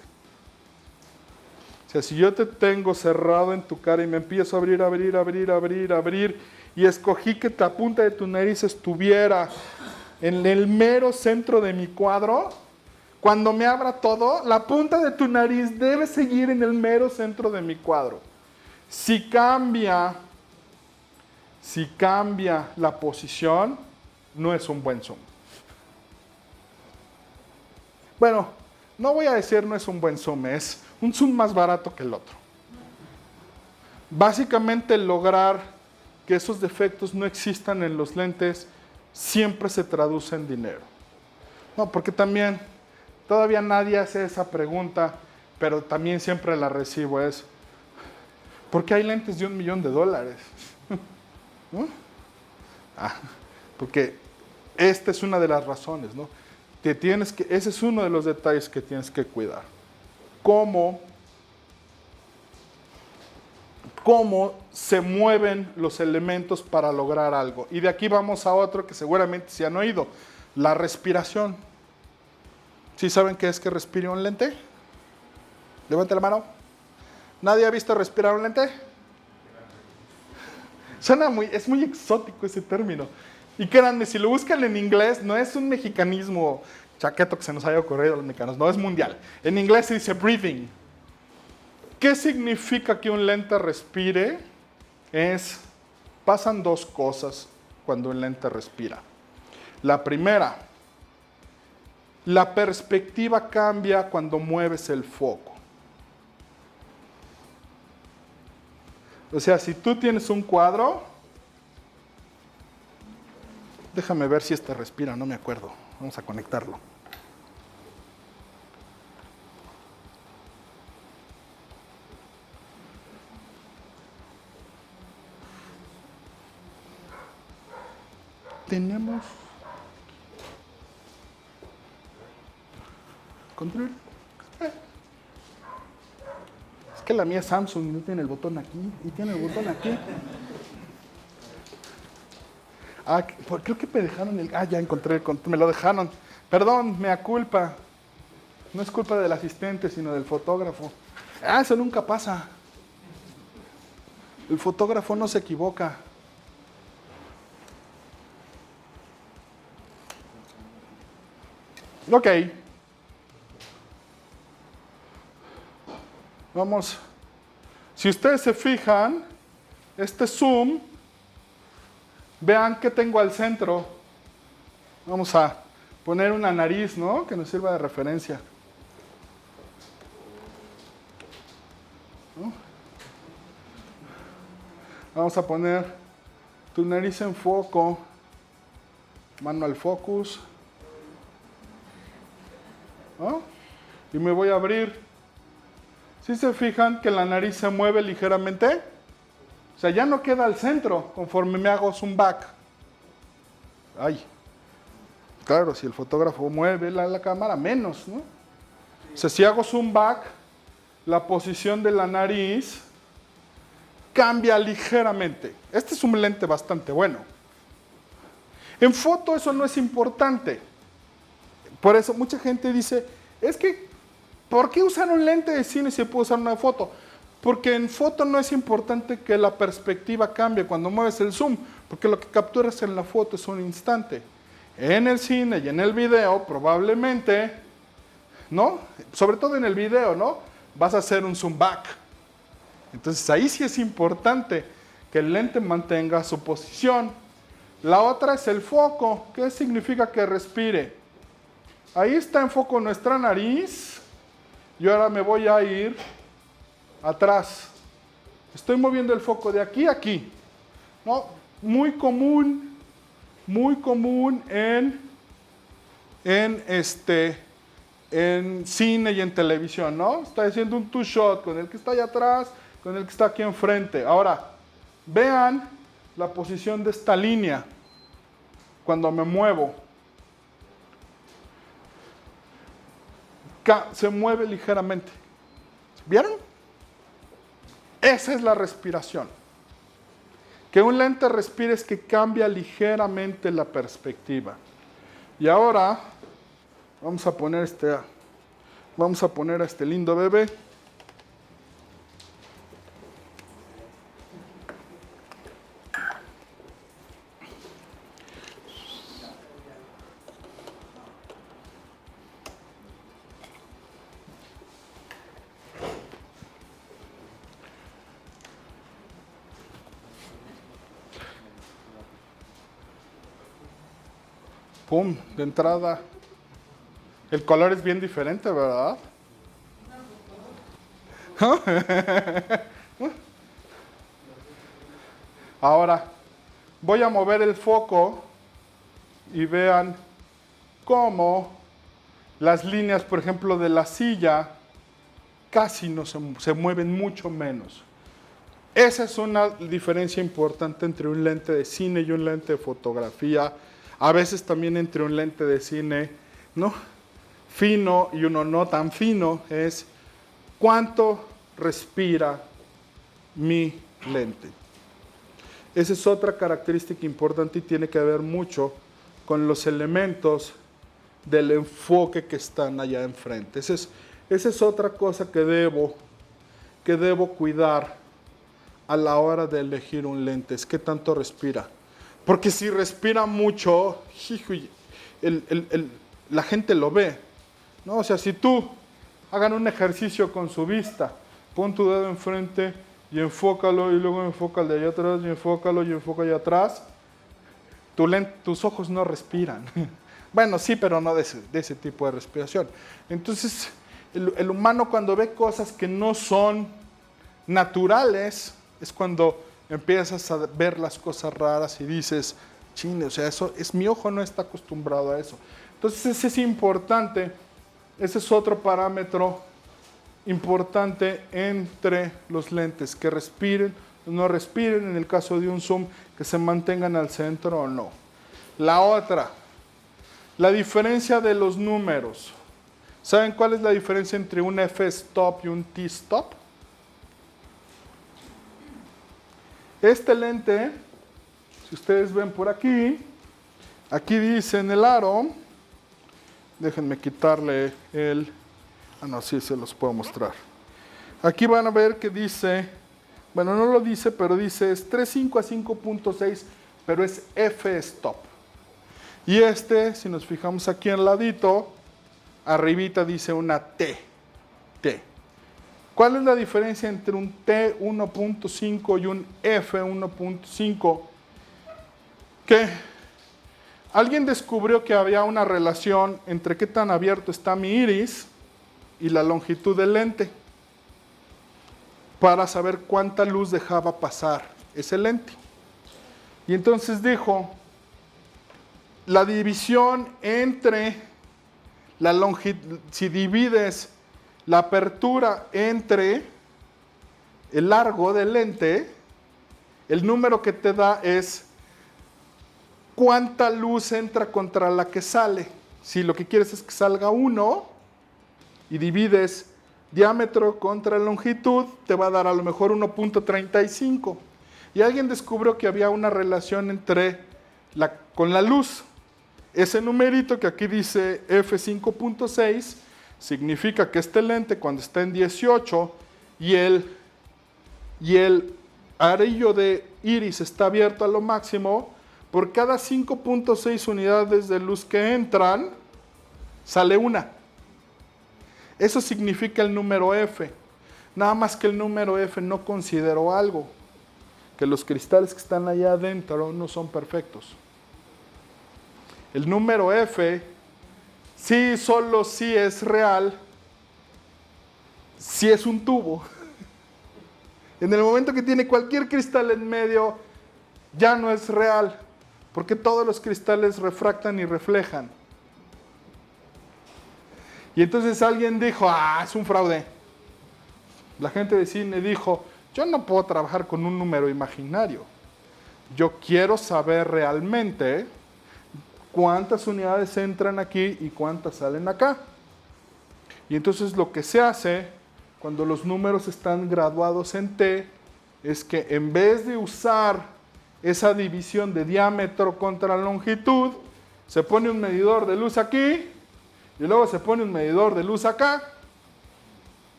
O sea, si yo te tengo cerrado en tu cara y me empiezo a abrir, y escogí que la punta de tu nariz estuviera en el mero centro de mi cuadro, cuando me abra todo, la punta de tu nariz debe seguir en el mero centro de mi cuadro. Si cambia la posición, no es un buen zoom. Bueno, no voy a decir no es un buen zoom, es un zoom más barato que el otro. Básicamente, lograr que esos defectos no existan en los lentes siempre se traduce en dinero. No, porque también todavía nadie hace esa pregunta, pero también siempre la recibo, es ¿por qué hay lentes de $1 millón? ¿No? Porque esta es una de las razones, ¿no? Ese es uno de los detalles que tienes que cuidar. ¿Cómo cómo se mueven los elementos para lograr algo. Y de aquí vamos a otro que seguramente se han oído, la respiración. ¿Sí saben qué es que respire un lente? Levante la mano. ¿Nadie ha visto respirar un lente? Es muy exótico ese término. Y créanme, si lo buscan en inglés, no es un mexicanismo chaqueto que se nos haya ocurrido a los mexicanos, no, es mundial. En inglés se dice breathing. ¿Qué significa que un lente respire? Pasan dos cosas cuando un lente respira. La primera, la perspectiva cambia cuando mueves el foco. O sea, si tú tienes un cuadro, déjame ver si este respira, no me acuerdo. Vamos a conectarlo. Tenemos control. Es que la mía es Samsung y no tiene el botón aquí y tiene el botón aquí. Creo que me dejaron ya encontré el control, me lo dejaron. Perdón, mea culpa. No es culpa del asistente, sino del fotógrafo. Eso nunca pasa. El fotógrafo no se equivoca. Ok. Vamos. Si ustedes se fijan, este zoom, vean que tengo al centro. Vamos a poner una nariz, ¿no? Que nos sirva de referencia. ¿No? Vamos a poner tu nariz en foco, mano al focus. ¿No? Y me voy a abrir. ¿Sí se fijan que la nariz se mueve ligeramente? O sea, ya no queda al centro conforme me hago zoom back. Ay, claro, si el fotógrafo mueve la cámara, menos, ¿no? O sea, si hago zoom back, la posición de la nariz cambia ligeramente. Este es un lente bastante bueno. En foto eso no es importante. Por eso mucha gente dice, es que, ¿por qué usar un lente de cine si se puede usar una foto? Porque en foto no es importante que la perspectiva cambie cuando mueves el zoom, porque lo que capturas en la foto es un instante. En el cine y en el video, probablemente, ¿no? Sobre todo en el video, ¿no? Vas a hacer un zoom back. Entonces ahí sí es importante que el lente mantenga su posición. La otra es el foco. ¿Qué significa que respire? Ahí está en foco nuestra nariz. Y ahora me voy a ir atrás. Estoy moviendo el foco de aquí a aquí. ¿No? Muy común en cine y en televisión, ¿no? Está haciendo un two-shot con el que está allá atrás, con el que está aquí enfrente. Ahora, vean la posición de esta línea cuando me muevo. Se mueve ligeramente. ¿Vieron? Esa es la respiración. Que un lente respire es que cambia ligeramente la perspectiva. Y ahora vamos a poner a este lindo bebé. Pum, de entrada. El color es bien diferente, ¿verdad? Ahora, voy a mover el foco y vean cómo las líneas, por ejemplo, de la silla casi no se mueven mucho menos. Esa es una diferencia importante entre un lente de cine y un lente de fotografía. A veces también entre un lente de cine, ¿no?, fino y uno no tan fino, es cuánto respira mi lente. Esa es otra característica importante y tiene que ver mucho con los elementos del enfoque que están allá enfrente. Esa es otra cosa que debo cuidar a la hora de elegir un lente, es qué tanto respira. Porque si respira mucho, la gente lo ve, ¿no? O sea, si tú hagan un ejercicio con su vista, pon tu dedo enfrente y enfócalo, y luego enfoca el de allá atrás, y enfócalo, y enfoca allá atrás, tus ojos no respiran. Bueno, sí, pero no de ese tipo de respiración. Entonces, el humano cuando ve cosas que no son naturales, es cuando empiezas a ver las cosas raras y dices, chine, o sea, mi ojo no está acostumbrado a eso. Entonces, ese es importante, ese es otro parámetro importante entre los lentes, que respiren, no respiren, en el caso de un zoom, que se mantengan al centro o no. La otra, la diferencia de los números. ¿Saben cuál es la diferencia entre un f-stop y un t-stop? Este lente, si ustedes ven por aquí dice en el aro, déjenme quitarle sí, se los puedo mostrar. Aquí van a ver que dice, bueno, no lo dice, pero dice es 3.5 a 5.6, pero es f-stop. Y si nos fijamos aquí al ladito, arribita dice una T. ¿Cuál es la diferencia entre un T 1.5 y un F 1.5? Que alguien descubrió que había una relación entre qué tan abierto está mi iris y la longitud del lente para saber cuánta luz dejaba pasar ese lente. Y entonces dijo, la división entre la longitud, si divides la apertura entre el largo del lente, el número que te da es cuánta luz entra contra la que sale. Si lo que quieres es que salga 1 y divides diámetro contra longitud, te va a dar a lo mejor 1.35. Y alguien descubrió que había una relación con la luz. Ese numerito que aquí dice F5.6 significa que este lente cuando está en 18 y el arillo de iris está abierto a lo máximo, por cada 5.6 unidades de luz que entran, sale una. Eso significa el número F. Nada más que el número F no consideró algo, que los cristales que están allá adentro no son perfectos. El número F, sí, solo sí es real, si es un tubo. En el momento que tiene cualquier cristal en medio, ya no es real, porque todos los cristales refractan y reflejan. Y entonces alguien dijo, es un fraude. La gente de cine dijo, yo no puedo trabajar con un número imaginario. Yo quiero saber realmente cuántas unidades entran aquí y cuántas salen acá. Y entonces lo que se hace cuando los números están graduados en T es que en vez de usar esa división de diámetro contra longitud, se pone un medidor de luz aquí y luego se pone un medidor de luz acá.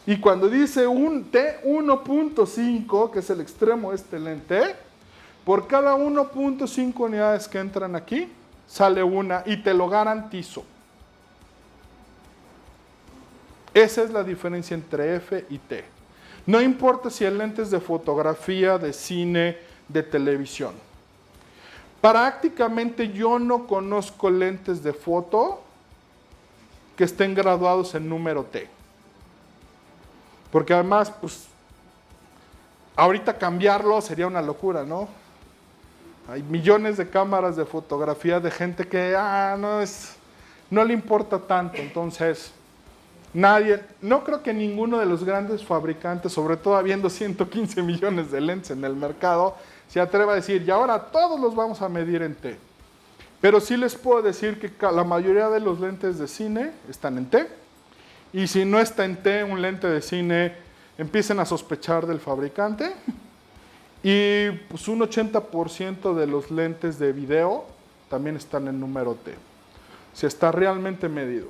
Y cuando dice un T 1.5, que es el extremo de este lente, por cada 1.5 unidades que entran aquí, sale una y te lo garantizo. Esa es la diferencia entre F y T. No importa si el lente es de fotografía, de cine, de televisión. Prácticamente yo no conozco lentes de foto que estén graduados en número T. Porque además, pues, ahorita cambiarlo sería una locura, ¿no? Hay millones de cámaras de fotografía de gente que no le importa tanto. Entonces, no creo que ninguno de los grandes fabricantes, sobre todo habiendo 115 millones de lentes en el mercado, se atreva a decir, y ahora todos los vamos a medir en T. Pero sí les puedo decir que la mayoría de los lentes de cine están en T. Y si no está en T, un lente de cine empiecen a sospechar del fabricante. Y pues un 80% de los lentes de video también están en número T. Si está realmente medido.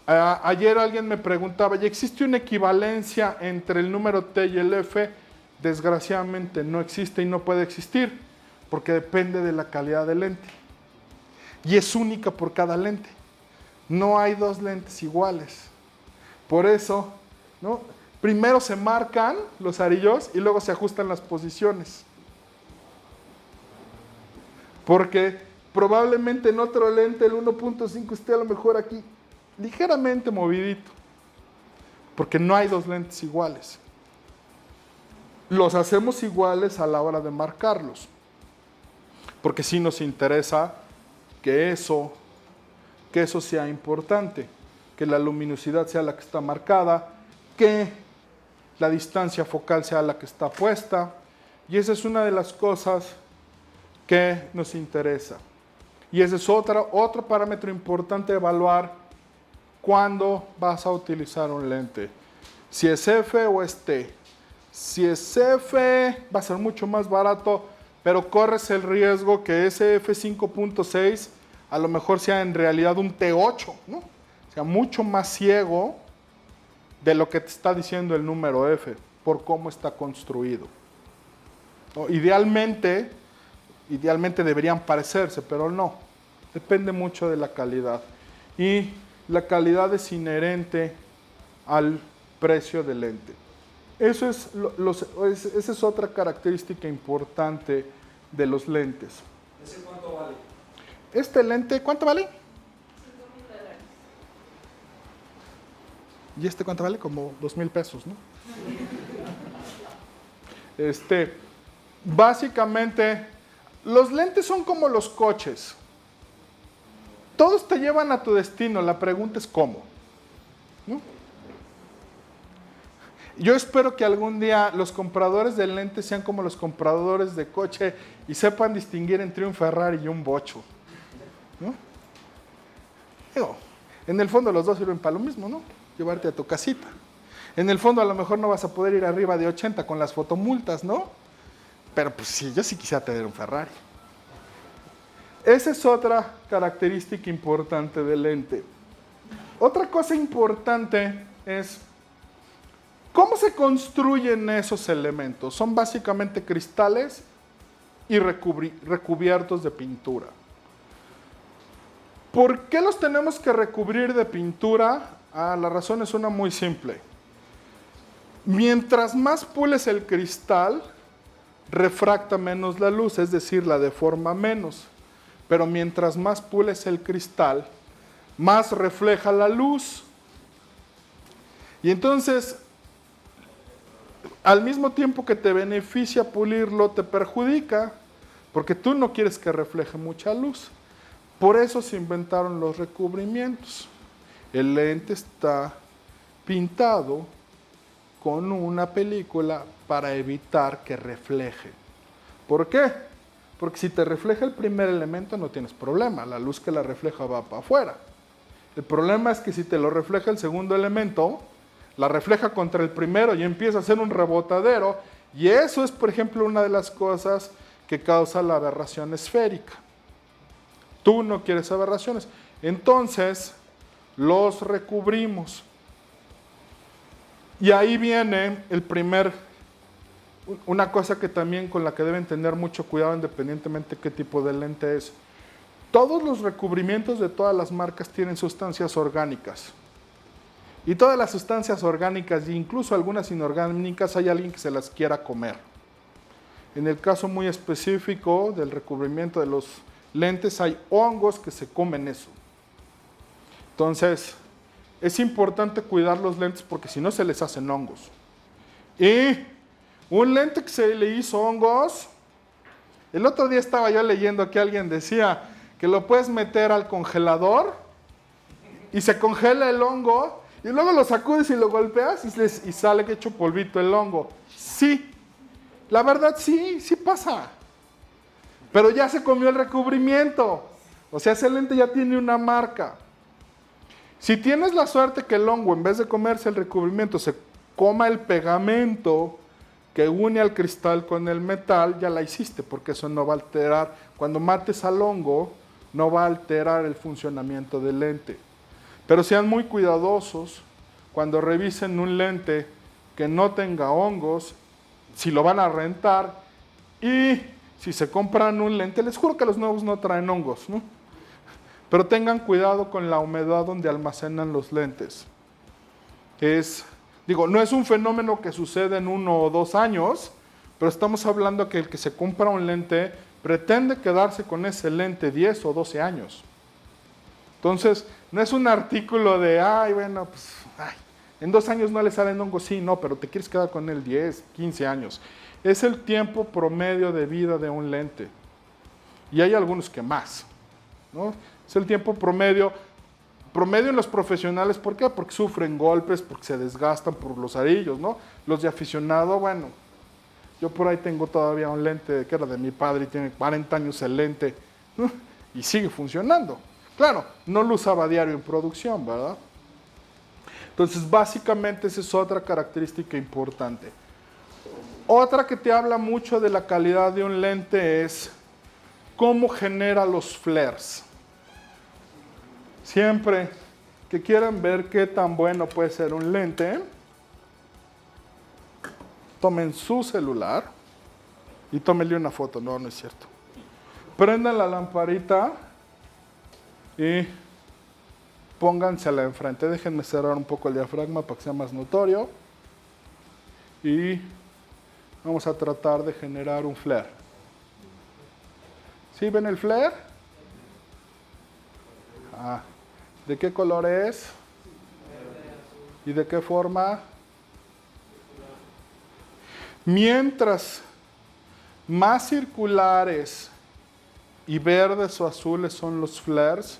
Ayer alguien me preguntaba, ¿y existe una equivalencia entre el número T y el F? Desgraciadamente no existe y no puede existir, porque depende de la calidad del lente. Y es única por cada lente. No hay dos lentes iguales. Por eso, ¿no? Primero se marcan los arillos y luego se ajustan las posiciones. Porque probablemente en otro lente el 1.5 esté a lo mejor aquí ligeramente movidito. Porque no hay dos lentes iguales. Los hacemos iguales a la hora de marcarlos. Porque sí nos interesa que eso sea importante. Que la luminosidad sea la que está marcada. Que la distancia focal sea la que está puesta. Y esa es una de las cosas que nos interesa. Y ese es otro parámetro importante de evaluar cuando vas a utilizar un lente. Si es F o es T. Si es F, va a ser mucho más barato, pero corres el riesgo que ese F5.6 a lo mejor sea en realidad un T8, ¿no? O sea, mucho más ciego de lo que te está diciendo el número F, por cómo está construido. Idealmente deberían parecerse, pero no. Depende mucho de la calidad. Y la calidad es inherente al precio del lente. Esa es otra característica importante de los lentes. ¿Ese cuánto vale? Este lente, ¿cuánto vale? ¿Y este cuánto vale? Como 2,000 pesos, ¿no? Básicamente, los lentes son como los coches. Todos te llevan a tu destino, la pregunta es cómo, ¿no? Yo espero que algún día los compradores de lentes sean como los compradores de coche y sepan distinguir entre un Ferrari y un bocho, ¿no? Digo, en el fondo los dos sirven para lo mismo, ¿no? Llevarte a tu casita. En el fondo a lo mejor no vas a poder ir arriba de 80 con las fotomultas, ¿no? Pero pues sí, yo sí quisiera tener un Ferrari. Esa es otra característica importante del lente. Otra cosa importante es cómo se construyen esos elementos. Son básicamente cristales y recubiertos de pintura. ¿Por qué los tenemos que recubrir de pintura? La razón es una muy simple. Mientras más pules el cristal, refracta menos la luz, es decir, la deforma menos. Pero mientras más pules el cristal, más refleja la luz. Y entonces, al mismo tiempo que te beneficia pulirlo, te perjudica, porque tú no quieres que refleje mucha luz. Por eso se inventaron los recubrimientos. El lente está pintado con una película para evitar que refleje. ¿Por qué? Porque si te refleja el primer elemento no tienes problema, la luz que la refleja va para afuera. El problema es que si te lo refleja el segundo elemento, la refleja contra el primero y empieza a hacer un rebotadero, y eso es, por ejemplo, una de las cosas que causa la aberración esférica. Tú no quieres aberraciones, entonces los recubrimos. Y ahí viene una cosa que también con la que deben tener mucho cuidado independientemente de qué tipo de lente es. Todos los recubrimientos de todas las marcas tienen sustancias orgánicas. Y todas las sustancias orgánicas, e incluso algunas inorgánicas, hay alguien que se las quiera comer. En el caso muy específico del recubrimiento de los lentes, hay hongos que se comen eso. Entonces, es importante cuidar los lentes porque si no se les hacen hongos. Y un lente que se le hizo hongos, el otro día estaba yo leyendo que alguien decía que lo puedes meter al congelador y se congela el hongo y luego lo sacudes y lo golpeas y sale hecho polvito el hongo. Sí, la verdad sí pasa. Pero ya se comió el recubrimiento. O sea, ese lente ya tiene una marca. Si tienes la suerte que el hongo, en vez de comerse el recubrimiento, se coma el pegamento que une al cristal con el metal, ya la hiciste, porque eso no va a alterar. Cuando mates al hongo, no va a alterar el funcionamiento del lente. Pero sean muy cuidadosos cuando revisen un lente que no tenga hongos, si lo van a rentar, y si se compran un lente, les juro que los nuevos no traen hongos, ¿no? Pero tengan cuidado con la humedad donde almacenan los lentes. No es un fenómeno que sucede en 1 o 2 años, pero estamos hablando que el que se compra un lente pretende quedarse con ese lente 10 o 12 años. Entonces, no es un artículo de, en 2 años no le salen hongos, sí, no, pero te quieres quedar con él 10, 15 años. Es el tiempo promedio de vida de un lente. Y hay algunos que más, ¿no? Es el tiempo promedio en los profesionales. ¿Por qué? Porque sufren golpes, porque se desgastan por los arillos, ¿no? Los de aficionado, bueno, yo por ahí tengo todavía un lente que era de mi padre y tiene 40 años el lente, ¿no? Y sigue funcionando. Claro, no lo usaba diario en producción, ¿verdad? Entonces, básicamente esa es otra característica importante. Otra que te habla mucho de la calidad de un lente es cómo genera los flares. Siempre que quieran ver qué tan bueno puede ser un lente, tomen su celular y tómenle una foto. No es cierto. Prendan la lamparita y póngansela enfrente. Déjenme cerrar un poco el diafragma para que sea más notorio. Y vamos a tratar de generar un flare. ¿Sí ven el flare? ¿De qué color es? ¿Y de qué forma? Mientras más circulares y verdes o azules son los flares,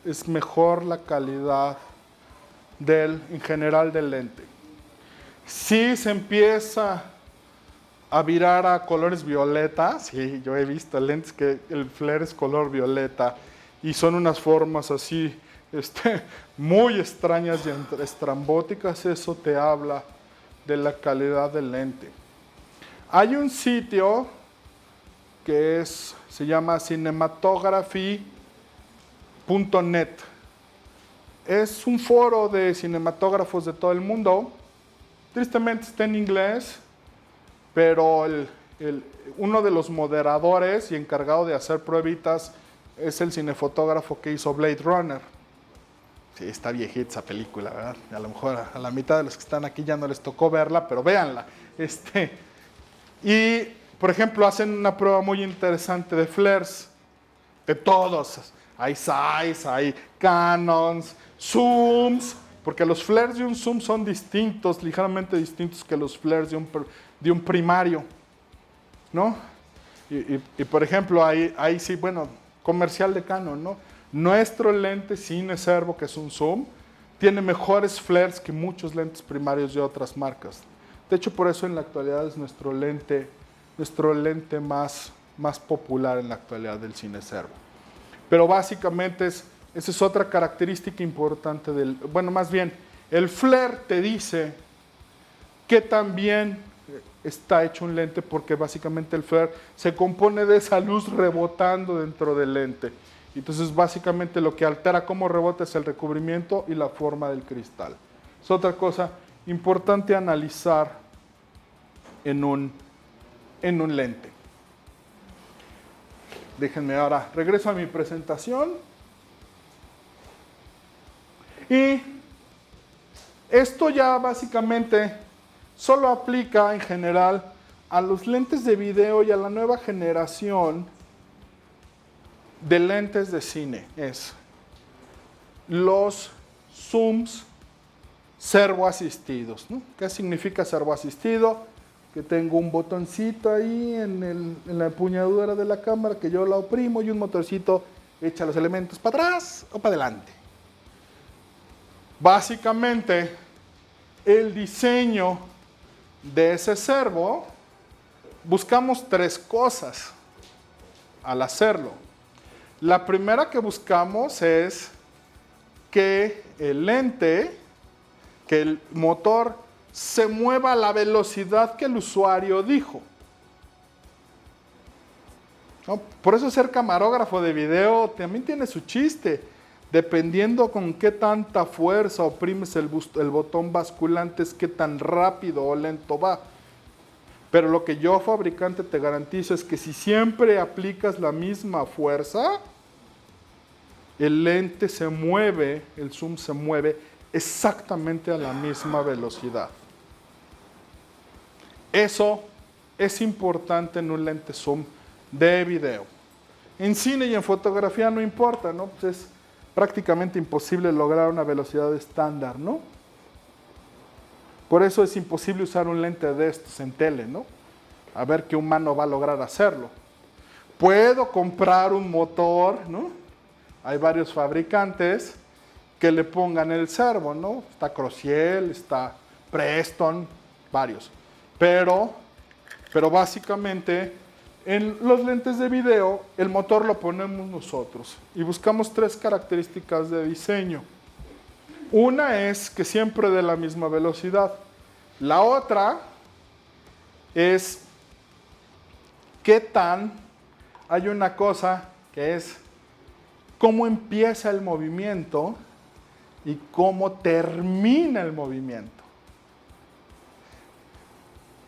es mejor la calidad en general del lente. Si se empieza a virar a colores violeta, sí, yo he visto lentes que el flare es color violeta y son unas formas así muy extrañas y estrambóticas, eso te habla de la calidad del lente. Hay un sitio que se llama cinematography.net. Es un foro de cinematógrafos de todo el mundo. Tristemente está en inglés, pero uno de los moderadores y encargado de hacer pruebitas es el cinefotógrafo que hizo Blade Runner. Sí, está viejita esa película, ¿verdad? A lo mejor a la mitad de los que están aquí ya no les tocó verla, pero véanla. Y, por ejemplo, hacen una prueba muy interesante de flares, de todos. Hay Zeiss, hay Canons, Zooms, porque los flares de un zoom son distintos, ligeramente distintos que los flares de un primario, ¿no? Y por ejemplo, ahí sí, bueno, comercial de Canon, ¿no? Nuestro lente Cine Servo, que es un zoom, tiene mejores flares que muchos lentes primarios de otras marcas. De hecho, por eso en la actualidad es nuestro lente más popular en la actualidad del Cine Servo. Pero básicamente esa es otra característica importante más bien, el flare te dice qué tan bien está hecho un lente, porque básicamente el flare se compone de esa luz rebotando dentro del lente. Entonces, básicamente lo que altera cómo rebota es el recubrimiento y la forma del cristal. Es otra cosa importante analizar en un lente. Déjenme ahora, regreso a mi presentación. Y esto ya básicamente solo aplica en general a los lentes de video y a la nueva generación de lentes de cine. Es los zooms servoasistidos, ¿no? ¿Qué significa servoasistido? Que tengo un botoncito ahí en la empuñadura de la cámara que yo la oprimo y un motorcito echa los elementos para atrás o para adelante. Básicamente, el diseño de ese servo, buscamos 3 cosas al hacerlo. La primera que buscamos es que el lente, que el motor se mueva a la velocidad que el usuario dijo. ¿No? Por eso ser camarógrafo de video también tiene su chiste. Dependiendo con qué tanta fuerza oprimes el botón basculante es qué tan rápido o lento va. Pero lo que yo, fabricante, te garantizo es que si siempre aplicas la misma fuerza, el lente se mueve, el zoom se mueve exactamente a la misma velocidad. Eso es importante en un lente zoom de video. En cine y en fotografía no importa, ¿no? Pues es prácticamente imposible lograr una velocidad estándar, ¿no? Por eso es imposible usar un lente de estos en tele, ¿no? A ver qué humano va a lograr hacerlo. Puedo comprar un motor, ¿no? Hay varios fabricantes que le pongan el servo, ¿no? Está Crociel, está Preston, varios. Pero básicamente en los lentes de video el motor lo ponemos nosotros y buscamos 3 características de diseño. Una es que siempre dé la misma velocidad. La otra es qué tan, hay una cosa que es cómo empieza el movimiento y cómo termina el movimiento.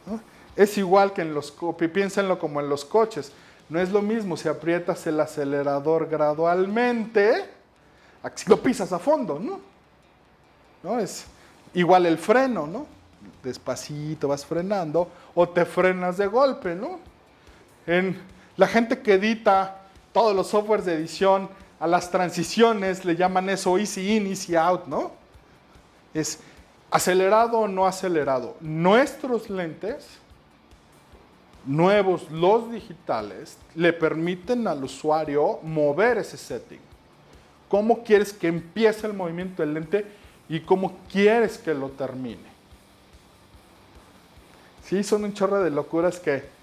¿No? Es igual que en los coches, piénsenlo como en los coches. No es lo mismo si aprietas el acelerador gradualmente, a que si lo pisas a fondo, ¿no? ¿No? Es igual el freno, ¿no? Despacito vas frenando o te frenas de golpe, ¿no? La gente que edita todos los softwares de edición, a las transiciones le llaman eso easy in, easy out, ¿no? Es acelerado o no acelerado. Nuestros lentes, nuevos, los digitales, le permiten al usuario mover ese setting. ¿Cómo quieres que empiece el movimiento del lente y cómo quieres que lo termine? Sí, son un chorro de locuras que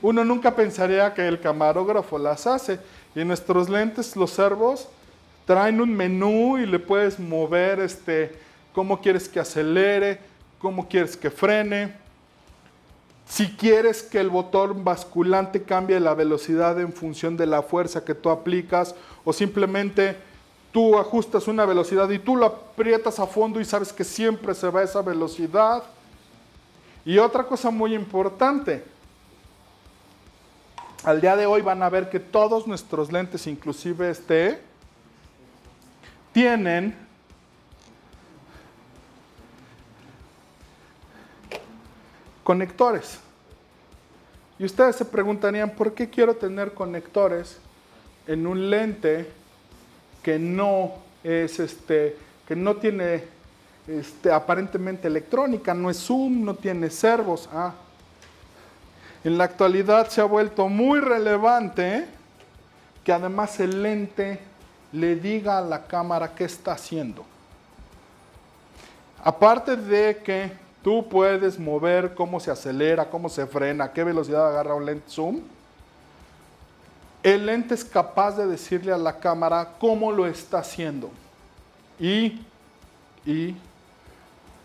uno nunca pensaría que el camarógrafo las hace. Y en nuestros lentes, los servos, traen un menú y le puedes mover cómo quieres que acelere, cómo quieres que frene. Si quieres que el botón basculante cambie la velocidad en función de la fuerza que tú aplicas, o simplemente tú ajustas una velocidad y tú lo aprietas a fondo y sabes que siempre se va a esa velocidad. Y otra cosa muy importante, al día de hoy van a ver que todos nuestros lentes, inclusive tienen conectores. Y ustedes se preguntarían, ¿por qué quiero tener conectores en un lente que no es que no tiene aparentemente electrónica, no es zoom, no tiene servos? En la actualidad se ha vuelto muy relevante que además el lente le diga a la cámara qué está haciendo. Aparte de que tú puedes mover cómo se acelera, cómo se frena, a qué velocidad agarra un lente zoom, el lente es capaz de decirle a la cámara cómo lo está haciendo. Y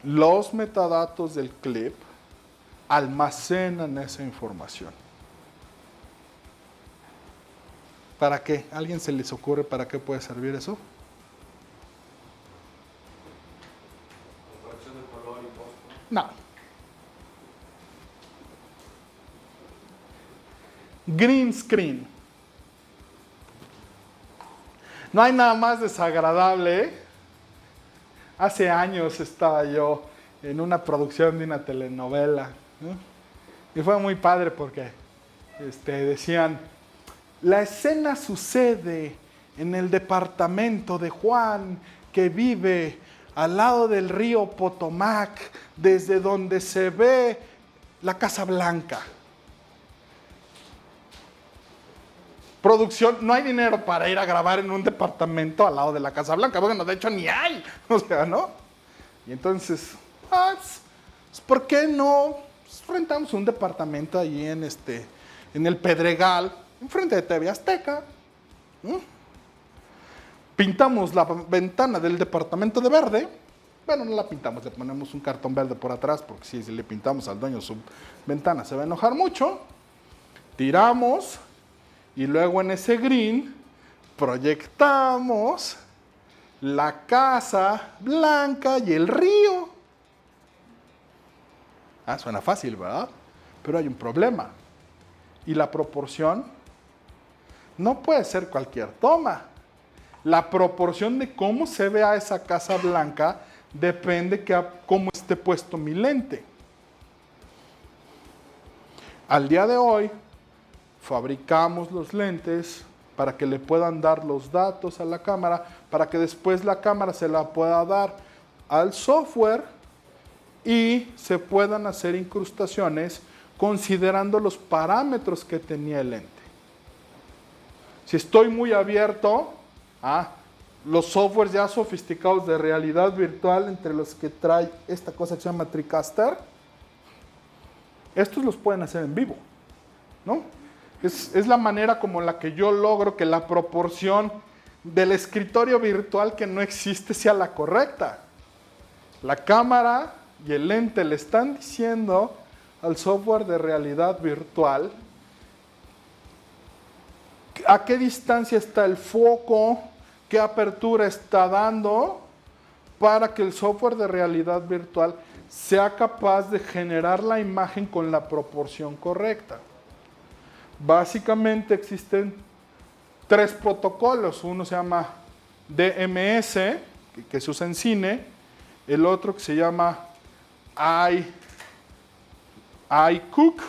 los metadatos del clip almacenan esa información. ¿Para qué? ¿A alguien se les ocurre para qué puede servir eso? Corrección de color y post. No. Green screen. No hay nada más desagradable, ¿eh? Hace años estaba yo en una producción de una telenovela, ¿no? Y fue muy padre porque decían, la escena sucede en el departamento de Juan, que vive al lado del río Potomac, desde donde se ve la Casa Blanca. Producción, no hay dinero para ir a grabar en un departamento al lado de la Casa Blanca. Bueno, de hecho ni hay, o sea, ¿no? Y entonces, ¿por qué no rentamos un departamento allí en el Pedregal, enfrente de TV Azteca? ¿No? Pintamos la ventana del departamento de verde Bueno, no la pintamos, le ponemos un cartón verde por atrás, porque si le pintamos al dueño su ventana se va a enojar mucho. Tiramos y luego en ese green proyectamos la casa blanca y el río. Ah, suena fácil, ¿verdad? Pero hay un problema. Y la proporción no puede ser cualquier toma. La proporción de cómo se vea esa casa blanca depende de cómo esté puesto mi lente. Al día de hoy, fabricamos los lentes para que le puedan dar los datos a la cámara, para que después la cámara se la pueda dar al software y se puedan hacer incrustaciones considerando los parámetros que tenía el lente. Si estoy muy abierto a los softwares ya sofisticados de realidad virtual, entre los que trae esta cosa que se llama TriCaster, estos los pueden hacer en vivo, ¿no? Es la manera como la que yo logro que la proporción del escritorio virtual que no existe sea la correcta. La cámara y el lente le están diciendo al software de realidad virtual a qué distancia está el foco, qué apertura está dando, para que el software de realidad virtual sea capaz de generar la imagen con la proporción correcta. Básicamente existen 3 protocolos. Uno se llama DMS, que se usa en cine. El otro que se llama iCook,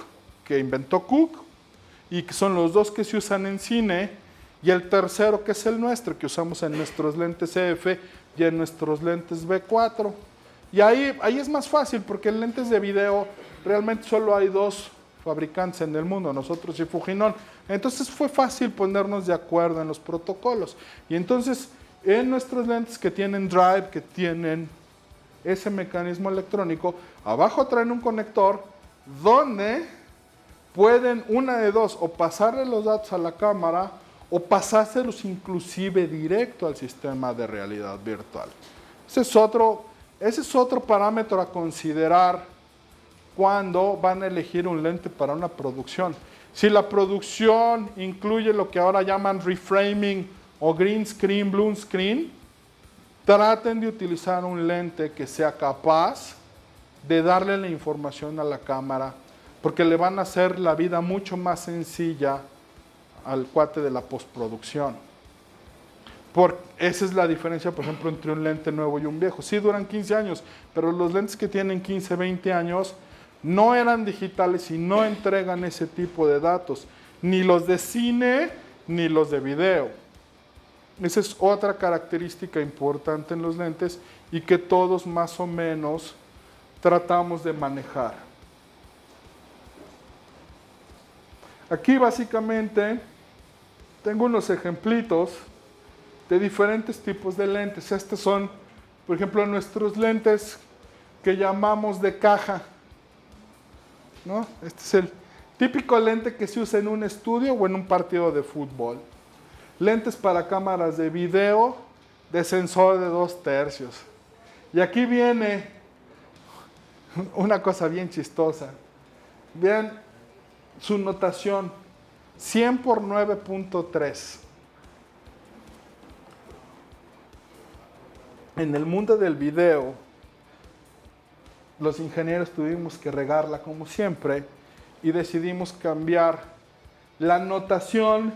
que inventó Cook, y que son los dos que se usan en cine. Y el tercero, que es el nuestro, que usamos en nuestros lentes EF y en nuestros lentes B4. Y ahí es más fácil, porque en lentes de video realmente solo hay 2 fabricantes en el mundo, nosotros y Fujinon. Entonces fue fácil ponernos de acuerdo en los protocolos. Y entonces en nuestros lentes que tienen drive, que tienen ese mecanismo electrónico, abajo traen un conector donde pueden una de dos, o pasarle los datos a la cámara o pasárselos inclusive directo al sistema de realidad virtual. Ese es otro parámetro a considerar cuando van a elegir un lente para una producción. Si la producción incluye lo que ahora llaman reframing o green screen, blue screen, traten de utilizar un lente que sea capaz de darle la información a la cámara, porque le van a hacer la vida mucho más sencilla al cuate de la postproducción. Esa es la diferencia, por ejemplo, entre un lente nuevo y un viejo. Sí duran 15 años, pero los lentes que tienen 15, 20 años no eran digitales y no entregan ese tipo de datos, ni los de cine ni los de video. Esa es otra característica importante en los lentes y que todos más o menos tratamos de manejar. Aquí básicamente tengo unos ejemplitos de diferentes tipos de lentes. Estos son, por ejemplo, nuestros lentes que llamamos de caja, ¿no? Este es el típico lente que se usa en un estudio o en un partido de fútbol. Lentes para cámaras de video de sensor de 2/3. Y aquí viene una cosa bien chistosa. Vean su notación, 100 por 9.3. En el mundo del video, los ingenieros tuvimos que regarla como siempre y decidimos cambiar la notación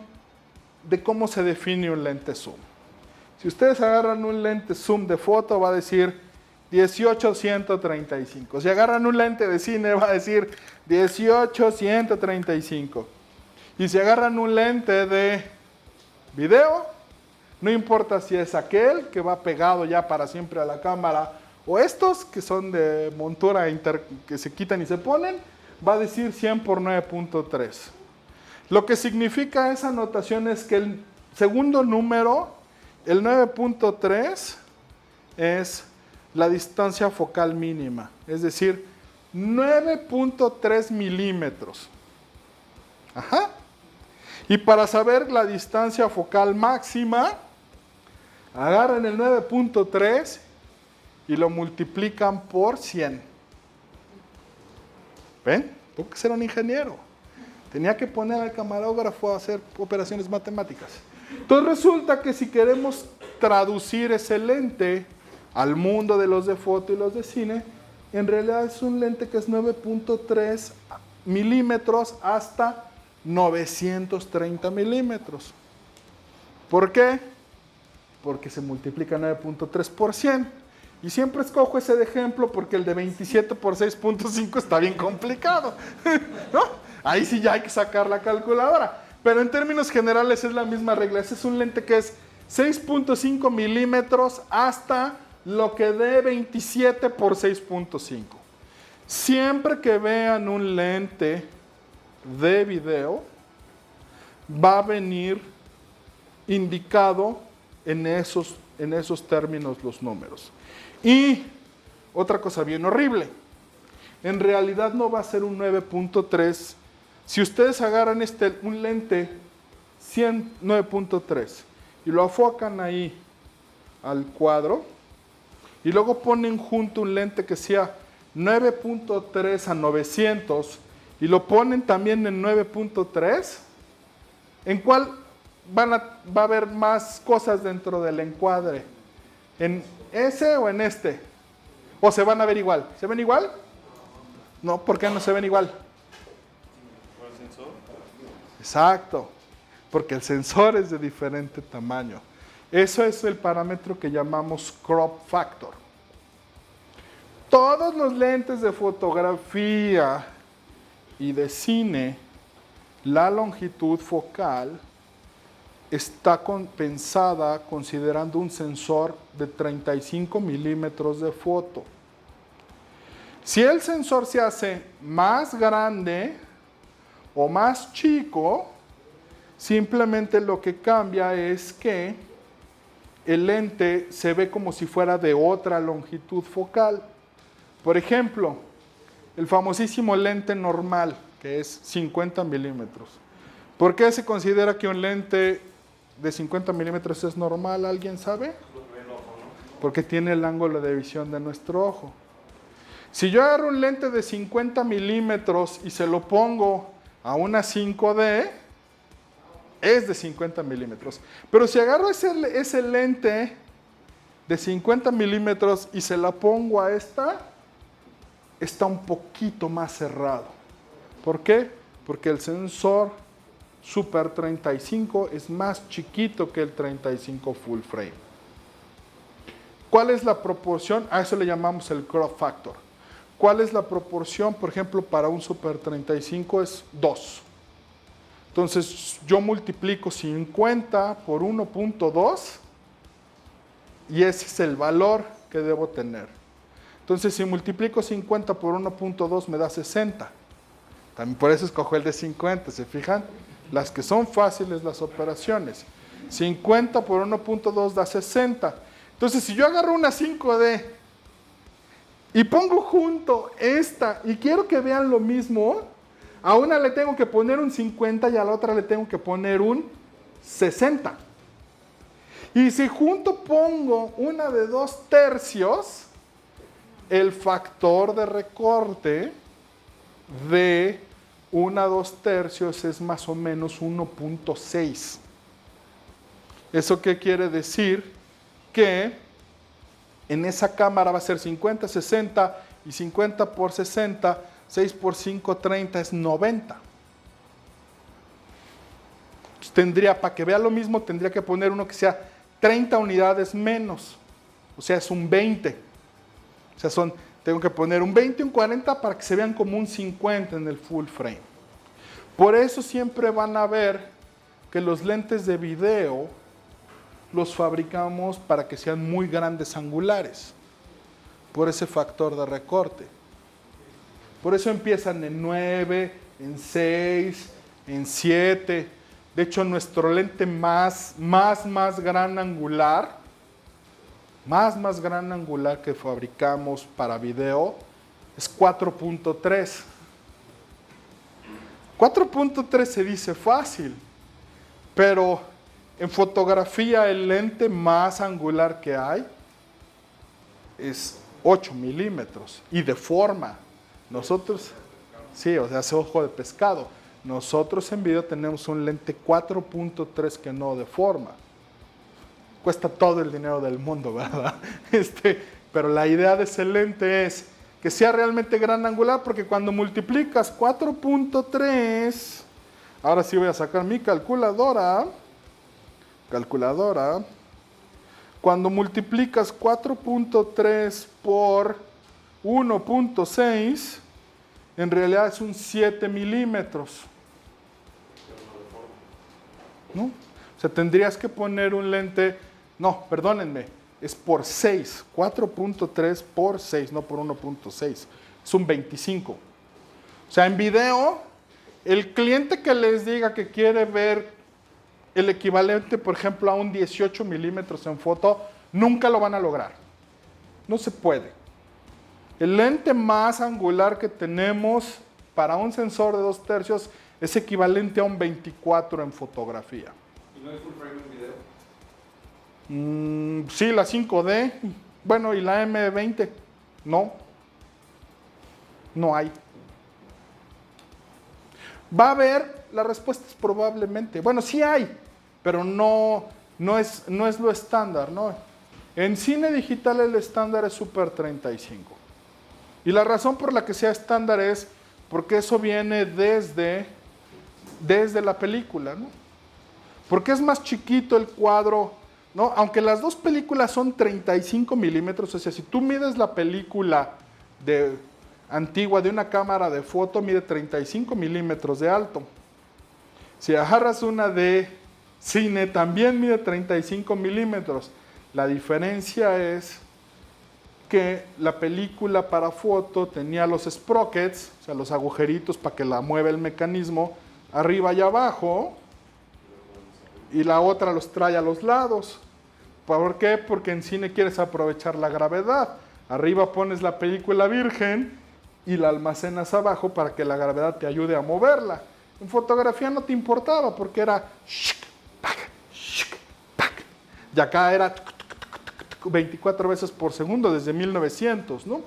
de cómo se define un lente zoom. Si ustedes agarran un lente zoom de foto, va a decir 18-135. Si agarran un lente de cine, va a decir 18-135. Y si agarran un lente de video, no importa si es aquel que va pegado ya para siempre a la cámara o estos que son de montura que se quitan y se ponen, va a decir 100 por 9.3. Lo que significa esa notación es que el segundo número, el 9.3, es la distancia focal mínima, es decir, 9.3 milímetros. Ajá. Y para saber la distancia focal máxima, agarran el 9.3 y lo multiplican por 100. ¿Ven? Tengo que ser un ingeniero. Tenía que poner al camarógrafo a hacer operaciones matemáticas. Entonces resulta que si queremos traducir ese lente al mundo de los de foto y los de cine, en realidad es un lente que es 9.3 milímetros hasta 930 milímetros. ¿Por qué? Porque se multiplica 9.3 por 100. Y siempre escojo ese de ejemplo porque el de 27 por 6.5 está bien complicado, ¿no? Ahí sí ya hay que sacar la calculadora. Pero en términos generales es la misma regla. Ese es un lente que es 6.5 milímetros hasta lo que dé 27 por 6.5. Siempre que vean un lente de video, va a venir indicado en esos términos los números. Y otra cosa bien horrible, en realidad no va a ser un 9.3. Si ustedes agarran un lente 9.3 y lo enfocan ahí al cuadro y luego ponen junto un lente que sea 9.3 a 900 y lo ponen también en 9.3, ¿en cuál va a haber más cosas dentro del encuadre? ¿En ese o en este? ¿O se van a ver igual? ¿Se ven igual? No, ¿por qué no se ven igual? ¿Por el sensor? Exacto, porque el sensor es de diferente tamaño. Eso es el parámetro que llamamos crop factor. Todos los lentes de fotografía y de cine, la longitud focal está pensada considerando un sensor de 35 milímetros de foto. Si el sensor se hace más grande o más chico, simplemente lo que cambia es que el lente se ve como si fuera de otra longitud focal. Por ejemplo, el famosísimo lente normal, que es 50 milímetros. ¿Por qué se considera que un lente de 50 milímetros es normal? ¿Alguien sabe? Porque tiene el ángulo de visión de nuestro ojo. Si yo agarro un lente de 50 milímetros y se lo pongo a una 5D, es de 50 milímetros. Pero si agarro ese lente de 50 milímetros y se la pongo a esta, está un poquito más cerrado. ¿Por qué? Porque el sensor Super 35 es más chiquito que el 35 full frame. ¿Cuál es la proporción? A eso le llamamos el crop factor. ¿Cuál es la proporción? Por ejemplo, para un Super 35 es 2. Entonces, yo multiplico 50 por 1.2 y ese es el valor que debo tener. Entonces, si multiplico 50 por 1.2 me da 60. También por eso escojo el de 50, ¿se fijan? Las que son fáciles las operaciones. 50 por 1.2 da 60. Entonces, si yo agarro una 5D y pongo junto esta y quiero que vean lo mismo, a una le tengo que poner un 50 y a la otra le tengo que poner un 60. Y si junto pongo una de 2/3, el factor de recorte de una 2/3 es más o menos 1.6. ¿Eso qué quiere decir? Que en esa cámara va a ser 50, 60 y 50 por 60, 6 por 5, 30 es 90. Entonces tendría, para que vea lo mismo, tendría que poner uno que sea 30 unidades menos. O sea, es un 20. O sea, tengo que poner un 20 y un 40 para que se vean como un 50 en el full frame. Por eso siempre van a ver que los lentes de video los fabricamos para que sean muy grandes angulares, por ese factor de recorte. Por eso empiezan en 9, en 6, en 7. De hecho, nuestro lente más gran angular, más gran angular que fabricamos para video es 4.3. 4.3 se dice fácil, pero en fotografía el lente más angular que hay es 8 milímetros y deforma. Nosotros, sí, o sea, hace ojo de pescado. Nosotros en video tenemos un lente 4.3 que no deforma. Cuesta todo el dinero del mundo, ¿verdad? Pero la idea de ese lente es que sea realmente gran angular, porque cuando multiplicas 4.3, ahora sí voy a sacar mi calculadora. Cuando multiplicas 4.3 por 1.6, en realidad es un 7 milímetros. ¿No? O sea, tendrías que poner un lente, no, perdónenme, es por 6, 4.3 por 6, no por 1.6, es un 25. O sea, en video, el cliente que les diga que quiere ver el equivalente, por ejemplo, a un 18 milímetros en foto, nunca lo van a lograr. No se puede. El lente más angular que tenemos para un sensor de 2/3 es equivalente a un 24 en fotografía. ¿Y no hay full frame en video? Sí, la 5D, bueno, y la M20, no hay. ¿Va a haber? La respuesta es probablemente. Bueno, sí hay, pero no es lo estándar, ¿no? En cine digital el estándar es Super 35. Y la razón por la que sea estándar es porque eso viene desde la película, ¿no? Porque es más chiquito el cuadro, ¿no? Aunque las dos películas son 35 milímetros, o sea, si tú mides la película antigua de una cámara de foto, mide 35 milímetros de alto. Si agarras una de cine, también mide 35 milímetros. La diferencia es que la película para foto tenía los sprockets, o sea, los agujeritos para que la mueva el mecanismo, arriba y abajo, y la otra los trae a los lados. ¿Por qué? Porque en cine quieres aprovechar la gravedad. Arriba pones la película virgen y la almacenas abajo para que la gravedad te ayude a moverla. En fotografía no te importaba porque era y acá era 24 veces por segundo desde 1900, ¿no?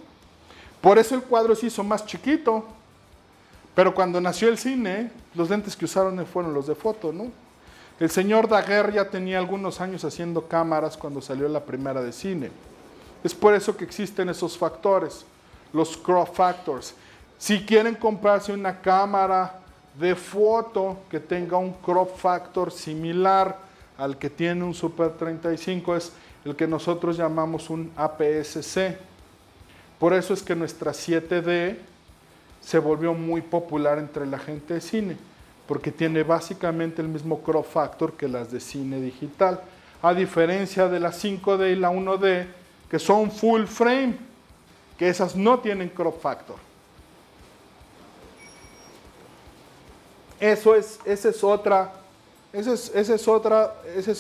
Por eso el cuadro se hizo más chiquito. Pero cuando nació el cine, los lentes que usaron fueron los de foto, ¿no? El señor Daguerre ya tenía algunos años haciendo cámaras cuando salió la primera de cine. Es por eso que existen esos factores, los crop factors. Si quieren comprarse una cámara de foto que tenga un crop factor similar al que tiene un Super 35, es el que nosotros llamamos un APS-C. Por eso es que nuestra 7D se volvió muy popular entre la gente de cine, porque tiene básicamente el mismo crop factor que las de cine digital, a diferencia de la 5D y la 1D, que son full frame, que esas no tienen crop factor. Esa es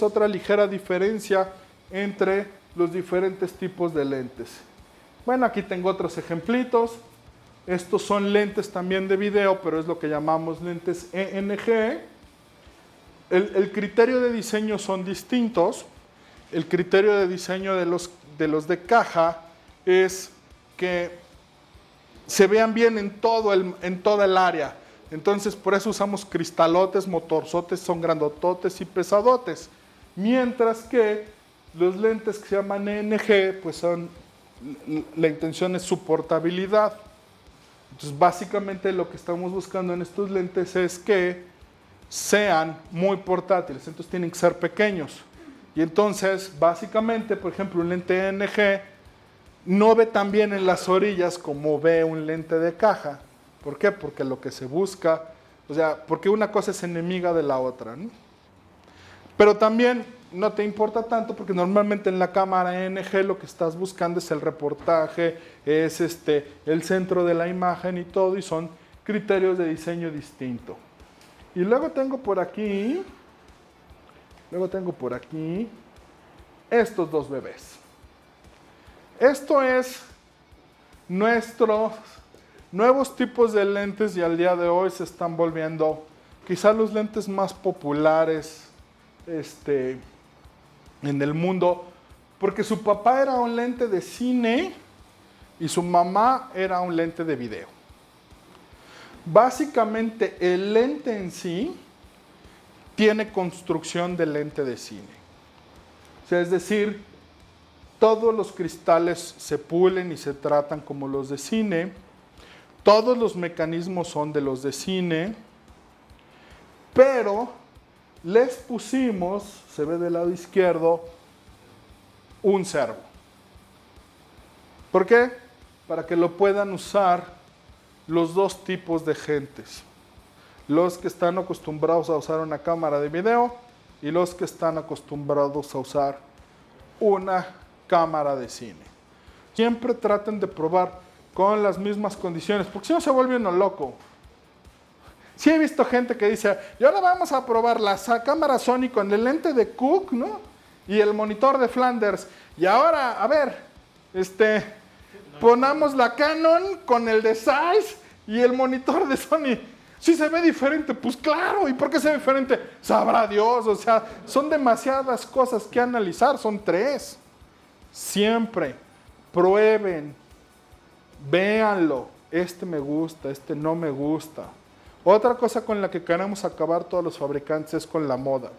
otra ligera diferencia entre los diferentes tipos de lentes. Bueno, aquí tengo otros ejemplitos. Estos son lentes también de video, pero es lo que llamamos lentes ENG. El criterio de diseño son distintos. El criterio de diseño de los de caja es que se vean bien en toda el área. Entonces, por eso usamos cristalotes, motorzotes, son grandototes y pesadotes. Mientras que los lentes que se llaman ENG, pues la intención es su portabilidad. Entonces, básicamente lo que estamos buscando en estos lentes es que sean muy portátiles, entonces tienen que ser pequeños. Y entonces, básicamente, por ejemplo, un lente ENG no ve tan bien en las orillas como ve un lente de caja. ¿Por qué? Porque lo que se busca, o sea, porque una cosa es enemiga de la otra, ¿no? Pero también no te importa tanto porque normalmente en la cámara ENG lo que estás buscando es el reportaje, es el centro de la imagen y todo, y son criterios de diseño distinto. Y luego tengo por aquí estos dos bebés. Esto es nuestros nuevos tipos de lentes y al día de hoy se están volviendo quizás los lentes más populares en el mundo Porque su papá era un lente de cine y su mamá era un lente de video. Básicamente el lente en sí tiene construcción de lente de cine. O sea, es decir, todos los cristales se pulen y se tratan como los de cine. Todos los mecanismos son de los de cine. Pero les pusimos, se ve del lado izquierdo, un servo. ¿Por qué? Para que lo puedan usar los dos tipos de gentes. Los que están acostumbrados a usar una cámara de video y los que están acostumbrados a usar una cámara de cine. Siempre traten de probar con las mismas condiciones, porque si no se vuelve uno loco. Sí he visto gente que dice, y ahora vamos a probar la cámara Sony con el lente de Cook, ¿no? Y el monitor de Flanders. Y ahora, a ver, ponamos la Canon con el de Zeiss y el monitor de Sony. Si se ve diferente, pues claro. ¿Y por qué se ve diferente? Sabrá Dios. O sea, son demasiadas cosas que analizar. Son 3. Siempre prueben, véanlo. Este me gusta, este no me gusta. Otra cosa con la que queremos acabar todos los fabricantes es con la moda.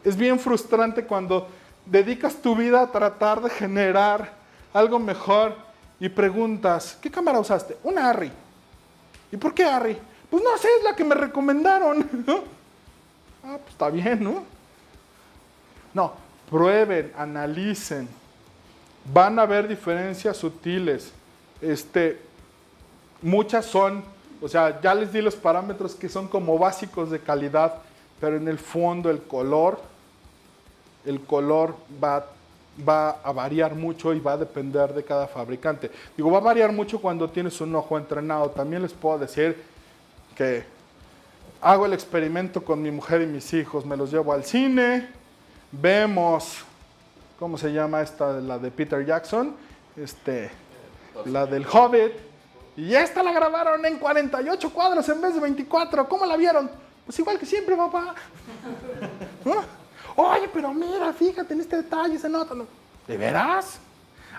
Es bien frustrante cuando dedicas tu vida a tratar de generar algo mejor y preguntas, ¿qué cámara usaste? Una Arri. ¿Y por qué Arri? Pues no sé, es la que me recomendaron, ¿no? Ah, pues está bien, ¿no? No, prueben, analicen. Van a haber diferencias sutiles. Muchas son, o sea, ya les di los parámetros que son como básicos de calidad, pero en el fondo el color va a variar mucho y va a depender de cada fabricante. Digo, va a variar mucho cuando tienes un ojo entrenado. También les puedo decir que hago el experimento con mi mujer y mis hijos. Me los llevo al cine, vemos, ¿cómo se llama esta? La de Peter Jackson, la del Hobbit. Y esta la grabaron en 48 cuadros en vez de 24. ¿Cómo la vieron? Pues igual que siempre, papá. ¿No? Oye, pero mira, fíjate en este detalle, se nota. ¿No? ¿De veras?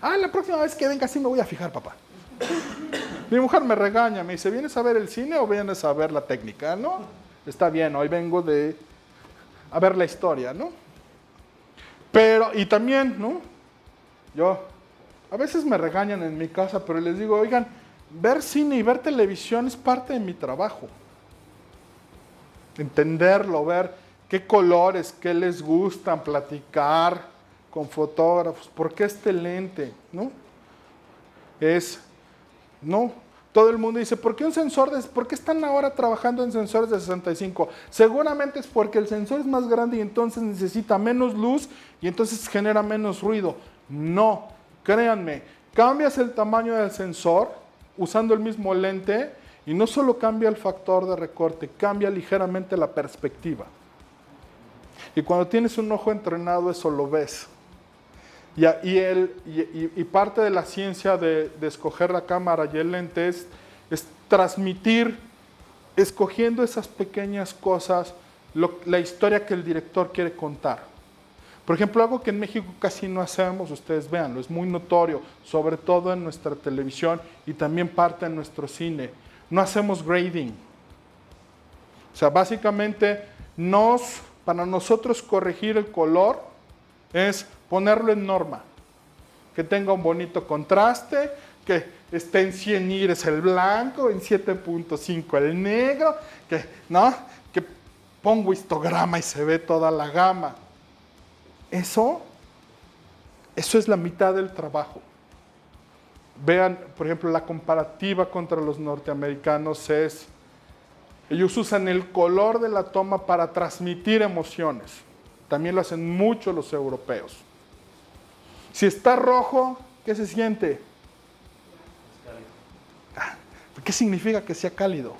Ah, la próxima vez que venga sí me voy a fijar, papá. Mi mujer me regaña, me dice, ¿vienes a ver el cine o vienes a ver la técnica? ¿No? Está bien, hoy vengo a ver la historia, ¿no? Pero, y también, ¿no? A veces me regañan en mi casa, pero les digo, oigan, ver cine y ver televisión es parte de mi trabajo. Entenderlo, ver qué colores, qué les gustan, platicar con fotógrafos, ¿por qué este lente? ¿No? No, todo el mundo dice, ¿por qué por qué están ahora trabajando en sensores de 65? Seguramente es porque el sensor es más grande y entonces necesita menos luz y entonces genera menos ruido. No, créanme, cambias el tamaño del sensor usando el mismo lente y no solo cambia el factor de recorte, cambia ligeramente la perspectiva. Y cuando tienes un ojo entrenado, eso lo ves. Y parte de la ciencia de escoger la cámara y el lente es transmitir, escogiendo esas pequeñas cosas, la historia que el director quiere contar. Por ejemplo, algo que en México casi no hacemos, ustedes véanlo, es muy notorio, sobre todo en nuestra televisión y también parte en nuestro cine. No hacemos grading. O sea, básicamente para nosotros corregir el color es ponerlo en norma, que tenga un bonito contraste, que esté en 100 nits el blanco, en 7.5 el negro, que pongo histograma y se ve toda la gama. Eso es la mitad del trabajo. Vean, por ejemplo, la comparativa contra los norteamericanos ellos usan el color de la toma para transmitir emociones. También lo hacen mucho los europeos. Si está rojo, ¿qué se siente? ¿Qué significa que sea cálido?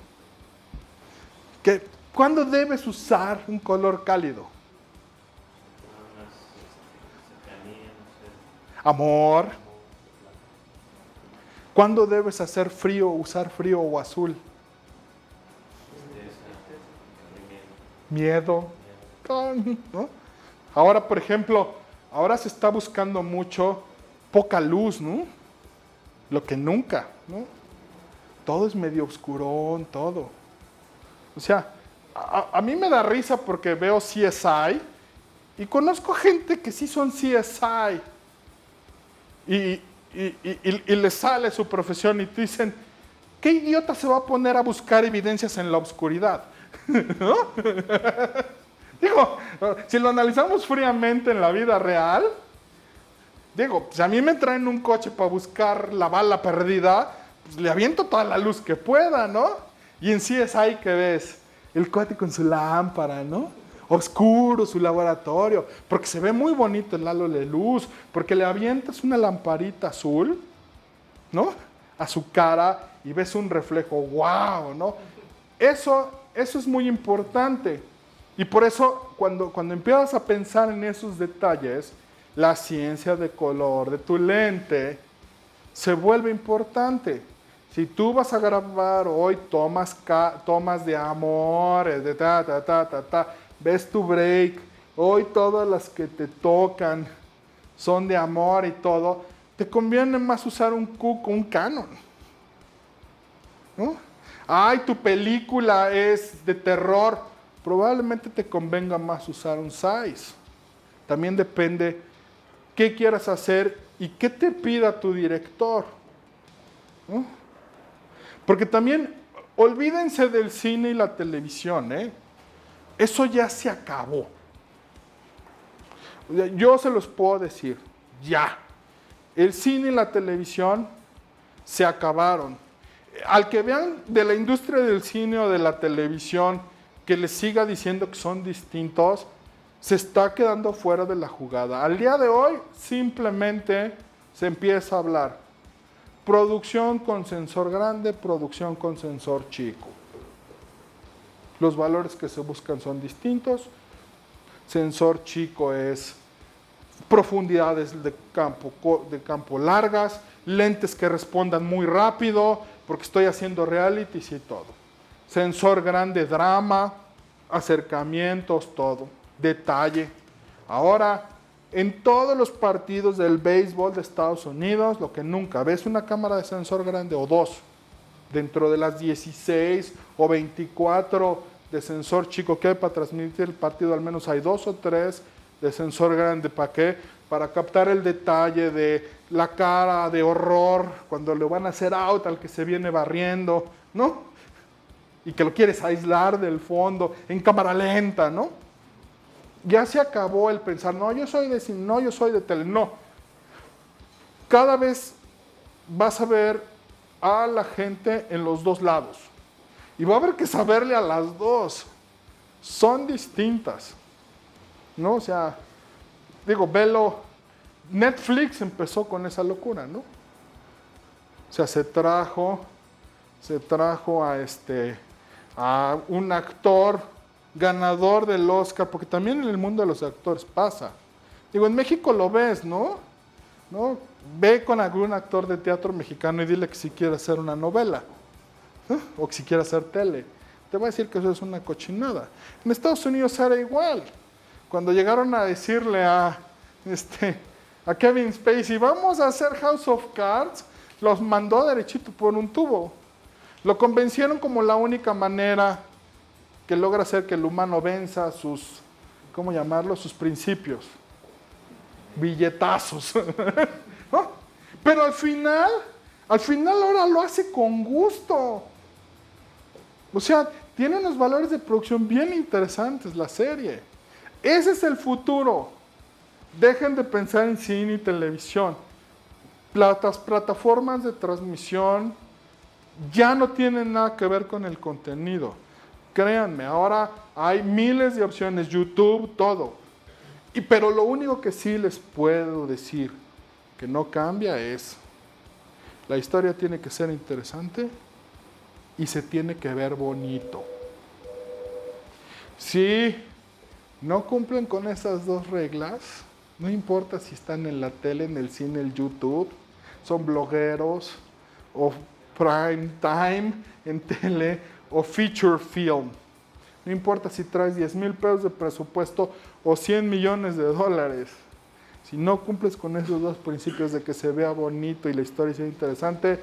¿Cuándo debes usar un color cálido? Amor. ¿Cuándo debes hacer frío, usar frío o azul? Miedo. ¿No? Ahora, por ejemplo, ahora se está buscando mucho poca luz, ¿no? Lo que nunca, ¿no? Todo es medio oscurón, todo. O sea, a mí me da risa porque veo CSI y conozco gente que sí son CSI y les sale su profesión y te dicen, ¿qué idiota se va a poner a buscar evidencias en la oscuridad? ¿No? Digo, si lo analizamos fríamente en la vida real, digo, si a mí me traen un coche para buscar la bala perdida, pues le aviento toda la luz que pueda, ¿no? Y en CSI, ¿qué ves? El cuate con su lámpara, ¿no? Oscuro su laboratorio, porque se ve muy bonito el halo de luz, porque le avientas una lamparita azul, ¿no? A su cara y ves un reflejo, wow, ¿no? Eso es muy importante. Y por eso, cuando empiezas a pensar en esos detalles, la ciencia de color de tu lente se vuelve importante. Si tú vas a grabar hoy tomas de amor, de ves tu break, hoy todas las que te tocan son de amor y todo, te conviene más usar un Canon, ¿no? Ay, tu película es de terror, probablemente te convenga más usar un Zeiss. También depende qué quieras hacer y qué te pida tu director, ¿no? Porque también, olvídense del cine y la televisión, ¿eh? Eso ya se acabó. Yo se los puedo decir, ya. El cine y la televisión se acabaron. Al que vean de la industria del cine o de la televisión que les siga diciendo que son distintos, se está quedando fuera de la jugada. Al día de hoy simplemente se empieza a hablar. Producción con sensor grande, producción con sensor chico. Los valores que se buscan son distintos. Sensor chico es profundidades de campo largas, lentes que respondan muy rápido, porque estoy haciendo realities y todo. Sensor grande, drama, acercamientos, todo, detalle. Ahora, en todos los partidos del béisbol de Estados Unidos, lo que nunca ves una cámara de sensor grande o dos. Dentro de las 16 o 24 de sensor chico que hay para transmitir el partido, al menos hay 2 o 3 de sensor grande. ¿Para qué? Para captar el detalle de la cara de horror cuando le van a hacer out al que se viene barriendo, ¿no? Y que lo quieres aislar del fondo en cámara lenta, ¿no? Ya se acabó el pensar, no, yo soy de cine, no, yo soy de tele, no. Cada vez vas a ver a la gente en los dos lados. Y va a haber que saberle a las dos. Son distintas, ¿no? O sea, digo, velo. Netflix empezó con esa locura, ¿no? O sea, se trajo a un actor ganador del Oscar, porque también en el mundo de los actores pasa. Digo, en México lo ves, ¿no? Ve con algún actor de teatro mexicano y dile que si quiere hacer una novela, ¿no? O que si quiere hacer tele. Te va a decir que eso es una cochinada. En Estados Unidos era igual. Cuando llegaron a decirle a Kevin Spacey, vamos a hacer House of Cards, los mandó derechito por un tubo. Lo convencieron como la única manera que logra hacer que el humano venza sus, ¿cómo llamarlo? Sus principios. Billetazos. ¿No? Pero al final ahora lo hace con gusto. O sea, tiene unos valores de producción bien interesantes la serie. Ese es el futuro. Dejen de pensar en cine y televisión. Las plataformas de transmisión ya no tienen nada que ver con el contenido. Créanme, ahora hay miles de opciones, YouTube, todo. Pero lo único que sí les puedo decir que no cambia es, la historia tiene que ser interesante y se tiene que ver bonito. Si no cumplen con esas dos reglas, no importa si están en la tele, en el cine, en el YouTube, son blogueros o prime time en tele o feature film. No importa si traes 10,000 pesos de presupuesto o 100 millones de dólares. Si no cumples con esos dos principios de que se vea bonito y la historia sea interesante,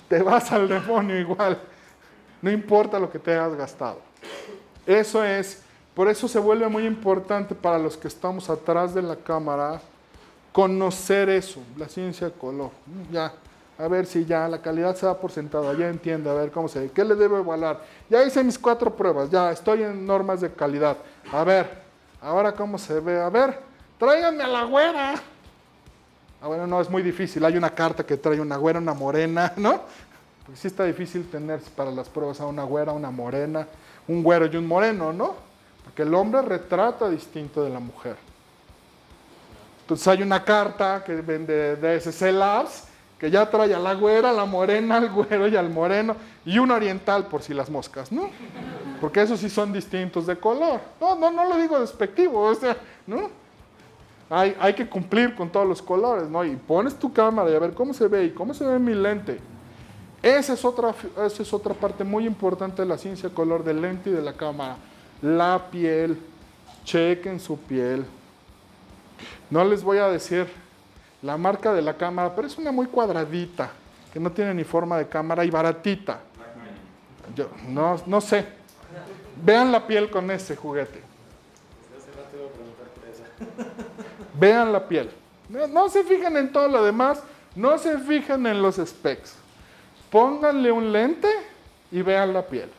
te vas al demonio igual. No importa lo que te hayas gastado. Eso es, por eso se vuelve muy importante para los que estamos atrás de la cámara conocer eso, la ciencia de color. Ya, a ver si ya la calidad se da por sentada, ya entiende, a ver cómo se ve, qué le debo evaluar. Ya hice mis 4 pruebas, ya estoy en normas de calidad. A ver, ahora cómo se ve, a ver, tráiganme a la güera. Ah, bueno, no, es muy difícil, hay una carta que trae una güera, una morena, ¿no? Porque sí está difícil tener para las pruebas a una güera, una morena, un güero y un moreno, ¿no? Porque el hombre retrata distinto de la mujer. Entonces hay una carta que vende de DSC Labs, que ya trae a la güera, a la morena, al güero y al moreno, y un oriental por si las moscas, ¿no? Porque esos sí son distintos de color. No lo digo despectivo, o sea, ¿no? Hay que cumplir con todos los colores, ¿no? Y pones tu cámara y a ver cómo se ve y cómo se ve mi lente. Esa es otra parte muy importante de la ciencia de color del lente y de la cámara. La piel. Chequen su piel. No les voy a decir la marca de la cámara, pero es una muy cuadradita, que no tiene ni forma de cámara y baratita. Yo no sé. Vean la piel con ese juguete. Vean la piel. No se fijen en todo lo demás, no se fijen en los specs. Pónganle un lente y vean la piel.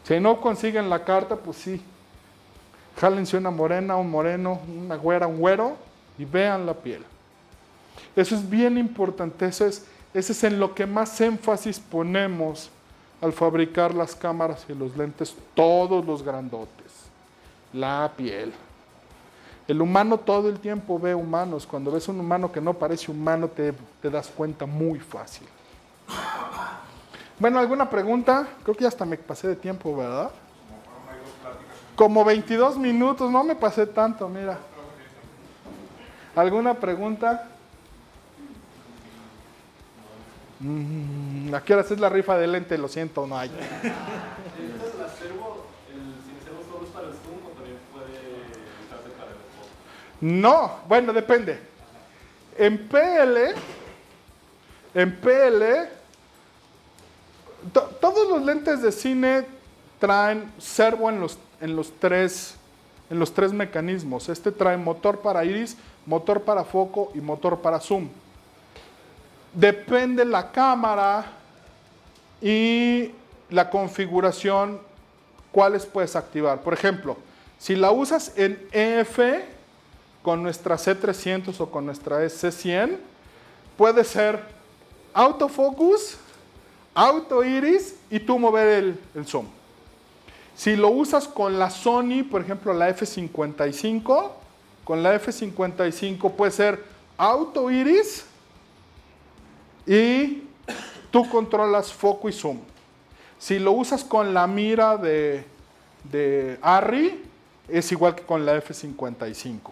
Si no consiguen la carta, pues sí. Jálense una morena, un moreno, una güera, un güero y vean la piel. Eso es bien importante, ese es en lo que más énfasis ponemos al fabricar las cámaras y los lentes, todos los grandotes. La piel. El humano todo el tiempo ve humanos. Cuando ves un humano que no parece humano, te das cuenta muy fácil. Bueno, ¿alguna pregunta? Creo que ya hasta me pasé de tiempo, ¿verdad? Como 22 minutos, no me pasé tanto, mira. ¿Alguna pregunta? ¿A qué horas es la rifa de lente? Lo siento, no hay. ¿Necesitas el acervo, sin acervo solo es para el zoom o también puede usarse para el foco? No, bueno, depende. En PL, todos los lentes de cine traen servo en los tres mecanismos. Este trae motor para iris, motor para foco y motor para zoom. Depende la cámara y la configuración, cuáles puedes activar. Por ejemplo, si la usas en EF con nuestra C300 o con nuestra C100, puede ser autofocus, auto iris y tú mover el zoom. Si lo usas con la Sony, por ejemplo la F55, con la F55 puede ser auto iris y tú controlas foco y zoom. Si lo usas con la mira de ARRI, es igual que con la F55.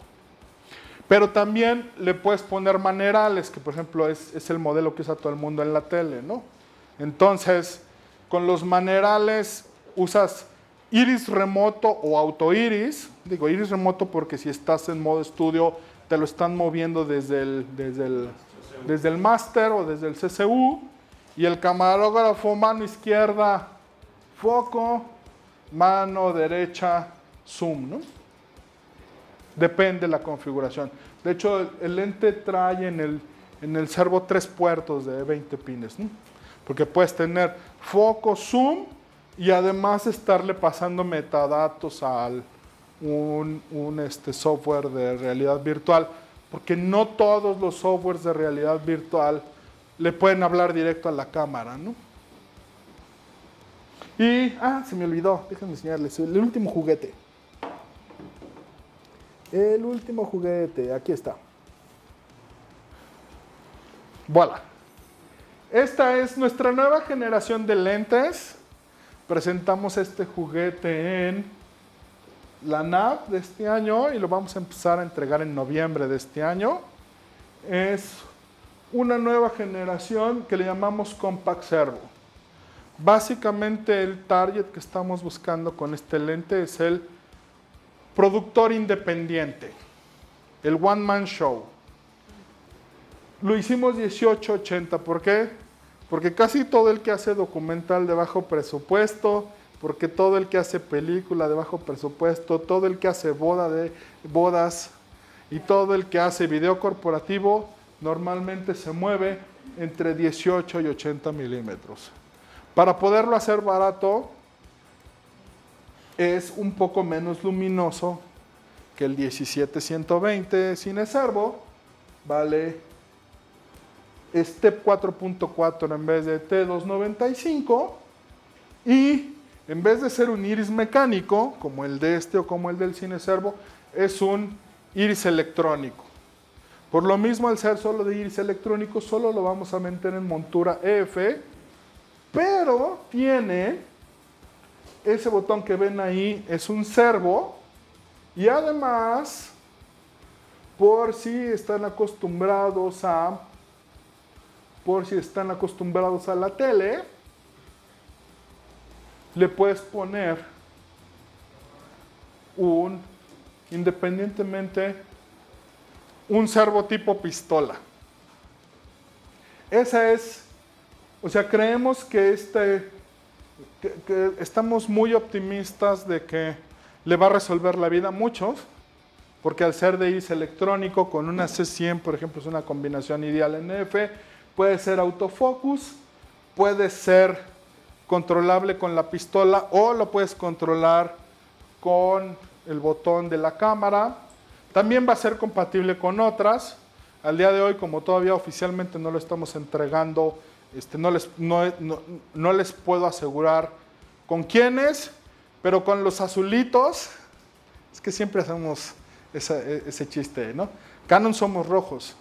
Pero también le puedes poner manerales, que por ejemplo es el modelo que usa todo el mundo en la tele, ¿no? Entonces, con los manerales usas iris remoto o auto iris. Digo iris remoto porque si estás en modo estudio te lo están moviendo desde el máster o desde el CCU. Y el camarógrafo, mano izquierda, foco, mano derecha, zoom, ¿no? Depende de la configuración. De hecho, el lente trae en el servo 3 puertos de 20 pines, ¿no? Porque puedes tener foco, zoom y además estarle pasando metadatos a un software de realidad virtual. Porque no todos los softwares de realidad virtual le pueden hablar directo a la cámara, ¿no? Y, se me olvidó, déjenme enseñarles el último juguete. El último juguete, aquí está. Voilà. Esta es nuestra nueva generación de lentes. Presentamos este juguete en la NAB de este año y lo vamos a empezar a entregar en noviembre de este año. Es una nueva generación que le llamamos Compact Servo. Básicamente el target que estamos buscando con este lente es el productor independiente, el One Man Show. Lo hicimos 1880, ¿por qué? Porque casi todo el que hace documental de bajo presupuesto, porque todo el que hace película de bajo presupuesto, todo el que hace bodas y todo el que hace video corporativo, normalmente se mueve entre 18 y 80 milímetros. Para poderlo hacer barato, es un poco menos luminoso que el 17-120 Cine Servo, vale Step 4.4 en vez de T295, y en vez de ser un iris mecánico, como el de este o como el del Cine Servo, es un iris electrónico. Por lo mismo, al ser solo de iris electrónico, solo lo vamos a meter en montura EF, pero tiene ese botón que ven ahí, es un servo, y además, por si están acostumbrados a la tele, le puedes poner independientemente, un servo tipo pistola. Esa es, o sea, creemos que estamos muy optimistas de que le va a resolver la vida a muchos, porque al ser de iris electrónico con una C100, por ejemplo, es una combinación ideal en F, puede ser autofocus, puede ser controlable con la pistola o lo puedes controlar con el botón de la cámara. También va a ser compatible con otras. Al día de hoy, como todavía oficialmente no lo estamos entregando, no les puedo asegurar con quiénes, pero con los azulitos, es que siempre hacemos ese chiste, ¿no? Canon somos rojos,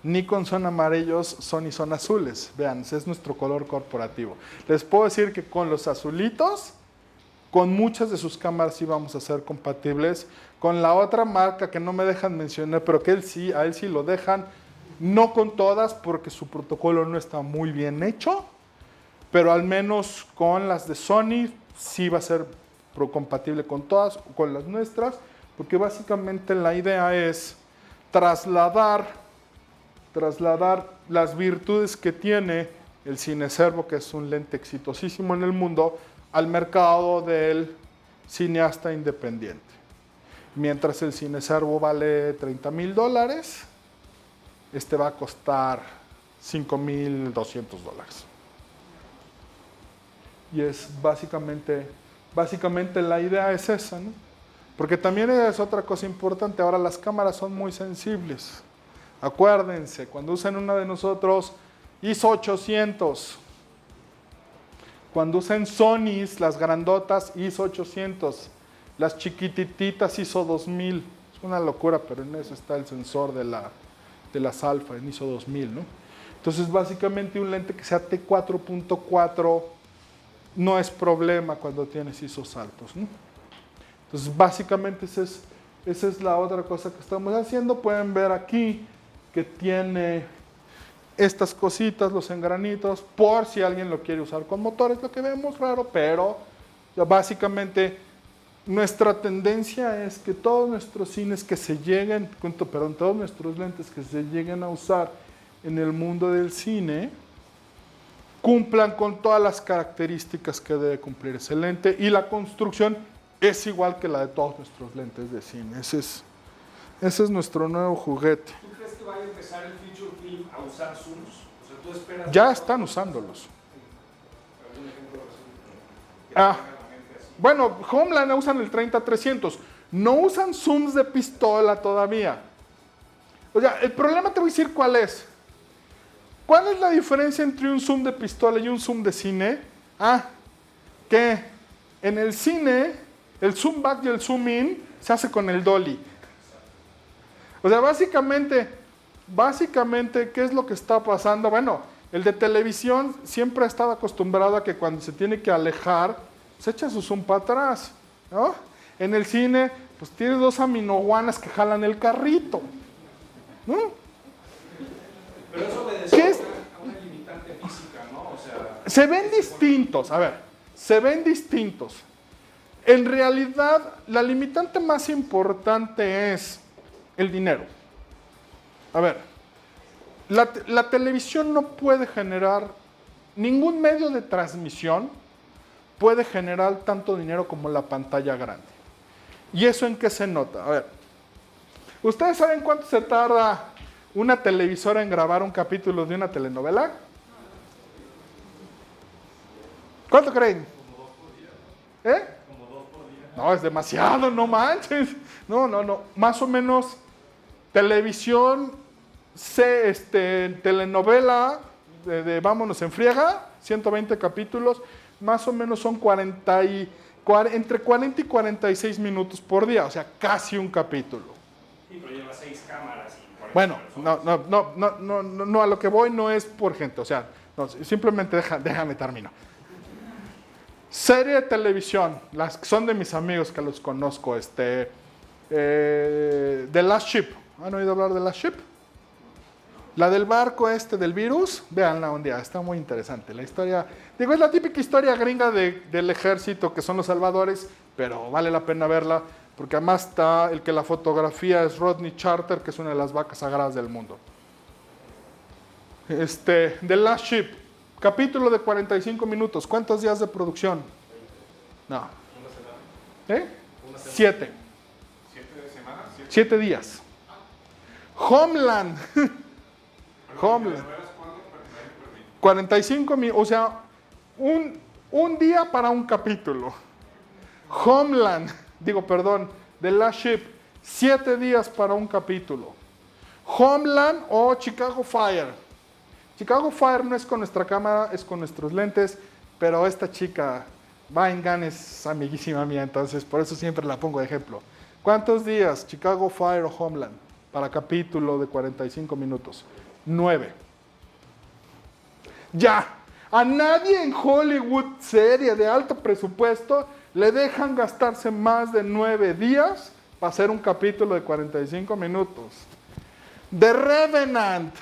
Nikon son amarillos, Sony son azules. Vean, ese es nuestro color corporativo. Les puedo decir que con los azulitos, con muchas de sus cámaras sí vamos a ser compatibles. Con la otra marca que no me dejan mencionar, pero que a él sí lo dejan, no con todas porque su protocolo no está muy bien hecho, pero al menos con las de Sony sí va a ser compatible con todas, con las nuestras, porque básicamente la idea es trasladar las virtudes que tiene el Cine Servo, que es un lente exitosísimo en el mundo, al mercado del cineasta independiente. Mientras el Cine Servo vale $30,000, este va a costar $5,200. Y es básicamente la idea es esa, ¿no? Porque también es otra cosa importante, ahora las cámaras son muy sensibles. Acuérdense, cuando usen una de nosotros, ISO 800. Cuando usen Sonys, las grandotas, ISO 800. Las chiquititas, ISO 2000. Es una locura, pero en eso está el sensor de las alfa, en ISO 2000, ¿no? Entonces, básicamente un lente que sea T4.4 no es problema cuando tienes ISOs altos, ¿no? Entonces, básicamente esa es la otra cosa que estamos haciendo. Pueden ver aquí que tiene estas cositas, los engranitos, por si alguien lo quiere usar con motores, lo que vemos raro, pero básicamente nuestra tendencia es que todos nuestros cines que se lleguen, todos nuestros lentes que se lleguen a usar en el mundo del cine, cumplan con todas las características que debe cumplir ese lente, y la construcción es igual que la de todos nuestros lentes de cine. Ese es nuestro nuevo juguete. ¿Tú crees que vaya a empezar el feature film a usar zooms? O sea, ¿tú esperas? Ya están usándolos. Bueno, Homeland usan el 30-300. No usan zooms de pistola todavía. O sea, el problema te voy a decir cuál es. ¿Cuál es la diferencia entre un zoom de pistola y un zoom de cine? Que en el cine, el zoom back y el zoom in se hace con el dolly. O sea, básicamente, ¿qué es lo que está pasando? Bueno, el de televisión siempre ha estado acostumbrado a que cuando se tiene que alejar, se echa su zoom para atrás, ¿no? En el cine, pues tiene dos aminoguanas que jalan el carrito, ¿no? Pero eso obedece a una limitante física, ¿no? O sea, se ven distintos, a ver, se ven distintos. En realidad, la limitante más importante es el dinero. A ver, la televisión no puede generar, ningún medio de transmisión puede generar tanto dinero como la pantalla grande. ¿Y eso en qué se nota? A ver, ¿ustedes saben cuánto se tarda una televisora en grabar un capítulo de una telenovela? ¿Cuánto creen? ¿Eh? No, es demasiado, no manches. No. Más o menos, televisión, telenovela de Vámonos en Friega, 120 capítulos, más o menos son entre 40 y 46 minutos por día, o sea, casi un capítulo. Sí, pero lleva 6 cámaras y 40 Bueno, personas. no, a lo que voy no es por gente, o sea, no, simplemente déjame terminar. Serie de televisión, las que son de mis amigos que los conozco, The Last Ship. ¿Han oído hablar de Last Ship? La del barco del virus, véanla un día, está muy interesante. La historia, es la típica historia gringa del ejército que son los salvadores, pero vale la pena verla, porque además está el que la fotografía es Rodney Charter, que es una de las vacas sagradas del mundo. The Last Ship, capítulo de 45 minutos. ¿Cuántos días de producción? No. ¿Eh? 7. 7 días. Homeland. Homeland. 45 minutos, o sea, un día para un capítulo. Homeland, The Last Ship, 7 días para un capítulo. Homeland o Chicago Fire. Chicago Fire no es con nuestra cámara, es con nuestros lentes, pero esta chica, Vaingan, es amiguísima mía, entonces por eso siempre la pongo de ejemplo. ¿Cuántos días Chicago Fire o Homeland para capítulo de 45 minutos? 9. Ya, a nadie en Hollywood serie de alto presupuesto le dejan gastarse más de 9 días para hacer un capítulo de 45 minutos. The Revenant.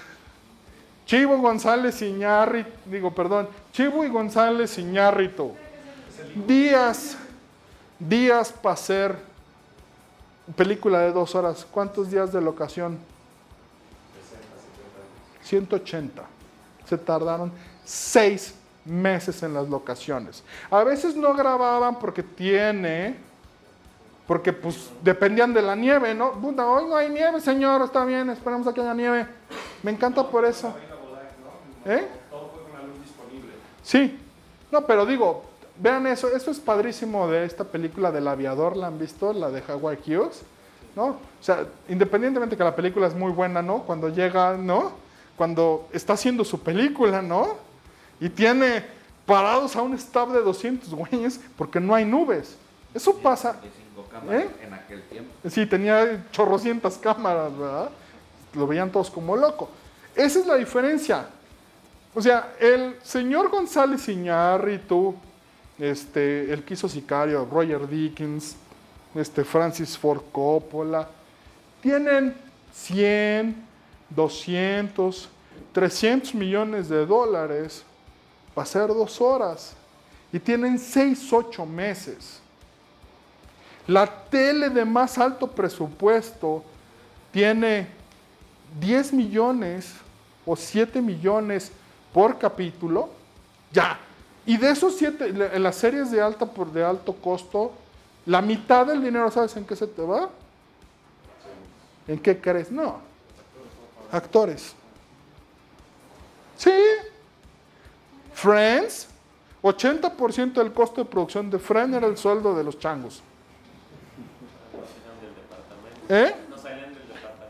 Chivo y González Iñárritu. Días para hacer película de 2 horas. ¿Cuántos días de locación? 180. Se tardaron 6 meses en las locaciones. A veces no grababan porque pues dependían de la nieve, ¿no? Hoy no hay nieve, señor, está bien, esperemos a que haya nieve. Me encanta por eso. ¿Eh? Todo fue con la luz disponible. Sí. No, pero vean eso es padrísimo de esta película del aviador, ¿la han visto? La de Howard Hughes, ¿no? O sea, independientemente que la película es muy buena, ¿no? Cuando llega, ¿no? Cuando está haciendo su película, ¿no? Y tiene parados a un staff de 200 güeyes porque no hay nubes. Eso pasa. Cámaras en aquel tiempo. Sí, tenía chorrocientas cámaras, ¿verdad? Lo veían todos como loco. Esa es la diferencia. O sea, el señor González Iñárritu, el que hizo Sicario, Roger Deakins, Francis Ford Coppola, tienen 100, 200, 300 millones de dólares para hacer 2 horas. Y tienen 6, 8 meses. La tele de más alto presupuesto tiene 10 millones o 7 millones por capítulo, ya. Y de esos 7, en las series de alto costo, la mitad del dinero, ¿sabes en qué se te va? ¿En qué crees? No. Actores. Sí. Friends, 80% del costo de producción de Friends era el sueldo de los changos. ¿Eh?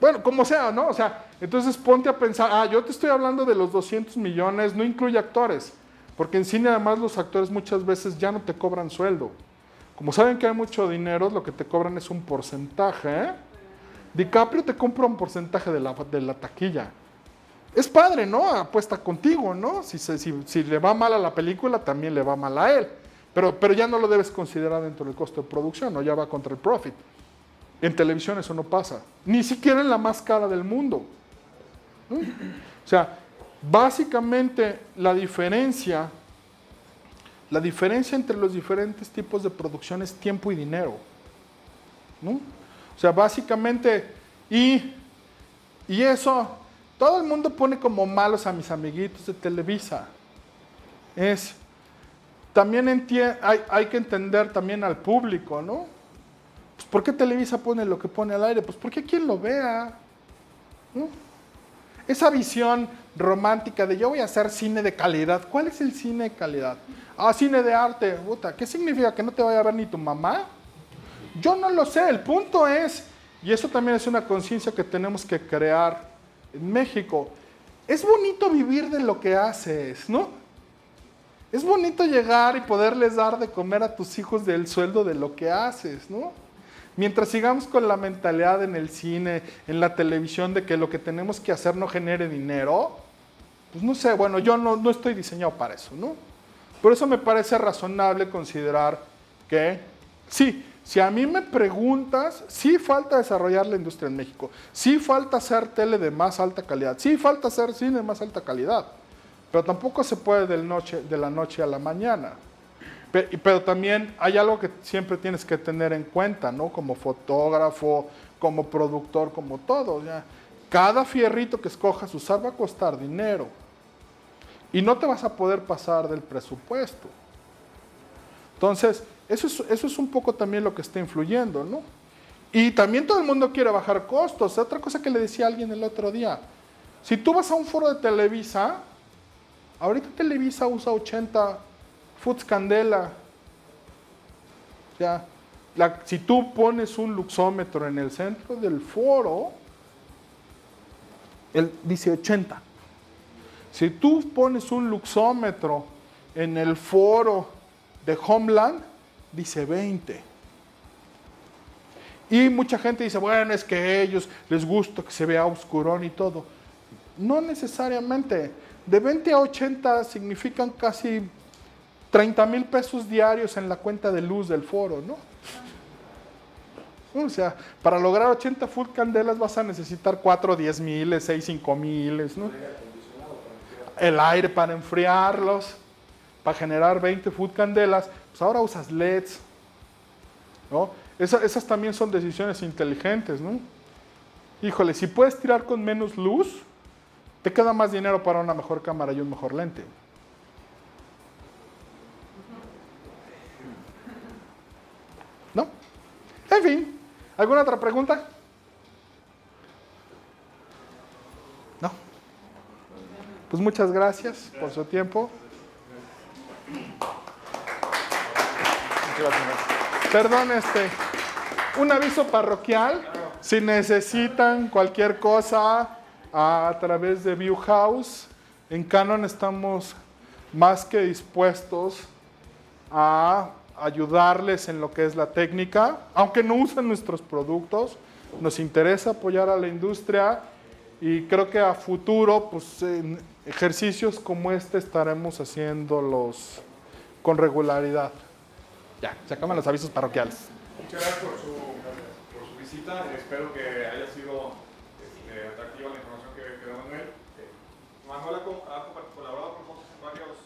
Bueno, como sea, ¿no? O sea, entonces ponte a pensar, yo te estoy hablando de los 200 millones, no incluye actores, porque en cine además los actores muchas veces ya no te cobran sueldo. Como saben que hay mucho dinero, lo que te cobran es un porcentaje, ¿eh? DiCaprio te compra un porcentaje de la taquilla. Es padre, ¿no? Apuesta contigo, ¿no? Si le va mal a la película, también le va mal a él. Pero ya no lo debes considerar dentro del costo de producción, ¿no? Ya va contra el profit. En televisión eso no pasa. Ni siquiera en la más cara del mundo. ¿No? O sea, básicamente la diferencia La diferencia entre los diferentes tipos de producción es tiempo y dinero, ¿no? O sea, básicamente, y eso, todo el mundo pone como malos a mis amiguitos de Televisa. También hay que entender también al público, ¿no? Pues, ¿por qué Televisa pone lo que pone al aire? Pues porque quien lo vea, ¿no? Esa visión romántica de yo voy a hacer cine de calidad. ¿Cuál es el cine de calidad? Ah, cine de arte. Puta, ¿qué significa? ¿Que no te vaya a ver ni tu mamá? Yo no lo sé. El punto es, y eso también es una conciencia que tenemos que crear en México. Es bonito vivir de lo que haces, ¿no? Es bonito llegar y poderles dar de comer a tus hijos del sueldo de lo que haces, ¿no? Mientras sigamos con la mentalidad en el cine, en la televisión, de que lo que tenemos que hacer no genere dinero, pues no sé, bueno, yo no estoy diseñado para eso, ¿no? Por eso me parece razonable considerar que, sí, si a mí me preguntas, sí falta desarrollar la industria en México, sí falta hacer tele de más alta calidad, sí falta hacer cine de más alta calidad, pero tampoco se puede de la noche a la mañana. Pero también hay algo que siempre tienes que tener en cuenta, ¿no? Como fotógrafo, como productor, como todo. O sea, cada fierrito que escojas usar va a costar dinero. Y no te vas a poder pasar del presupuesto. Entonces, eso es un poco también lo que está influyendo, ¿no? Y también todo el mundo quiere bajar costos. Otra cosa que le decía a alguien el otro día. Si tú vas a un foro de Televisa, ahorita Televisa usa 80 Foods Candela. O sea, si tú pones un luxómetro en el centro del foro, él dice 80. Si tú pones un luxómetro en el foro de Homeland, dice 20. Y mucha gente dice, bueno, es que a ellos les gusta que se vea oscurón y todo. No necesariamente. De 20 a 80 significan casi 30,000 pesos diarios en la cuenta de luz del foro, ¿no? O sea, para lograr 80 Food Candelas vas a necesitar 4 10,000, 6 5,000, ¿no? El aire para enfriarlos, para generar 20 Food Candelas, pues ahora usas LEDs, ¿no? Esas también son decisiones inteligentes, ¿no? Híjole, si puedes tirar con menos luz, te queda más dinero para una mejor cámara y un mejor lente. ¿No? En fin, ¿alguna otra pregunta? ¿No? Pues muchas gracias por su tiempo. Perdón, un aviso parroquial. Si necesitan cualquier cosa a través de Viewhouse, en Canon estamos más que dispuestos a ayudarles en lo que es la técnica, aunque no usen nuestros productos. Nos interesa apoyar a la industria y creo que a futuro, pues en ejercicios como este estaremos haciéndolos con regularidad. Ya, se acaban los avisos parroquiales. Muchas gracias por su visita. Espero que haya sido atractiva la información que dio Manuel. Manuel ha colaborado con varios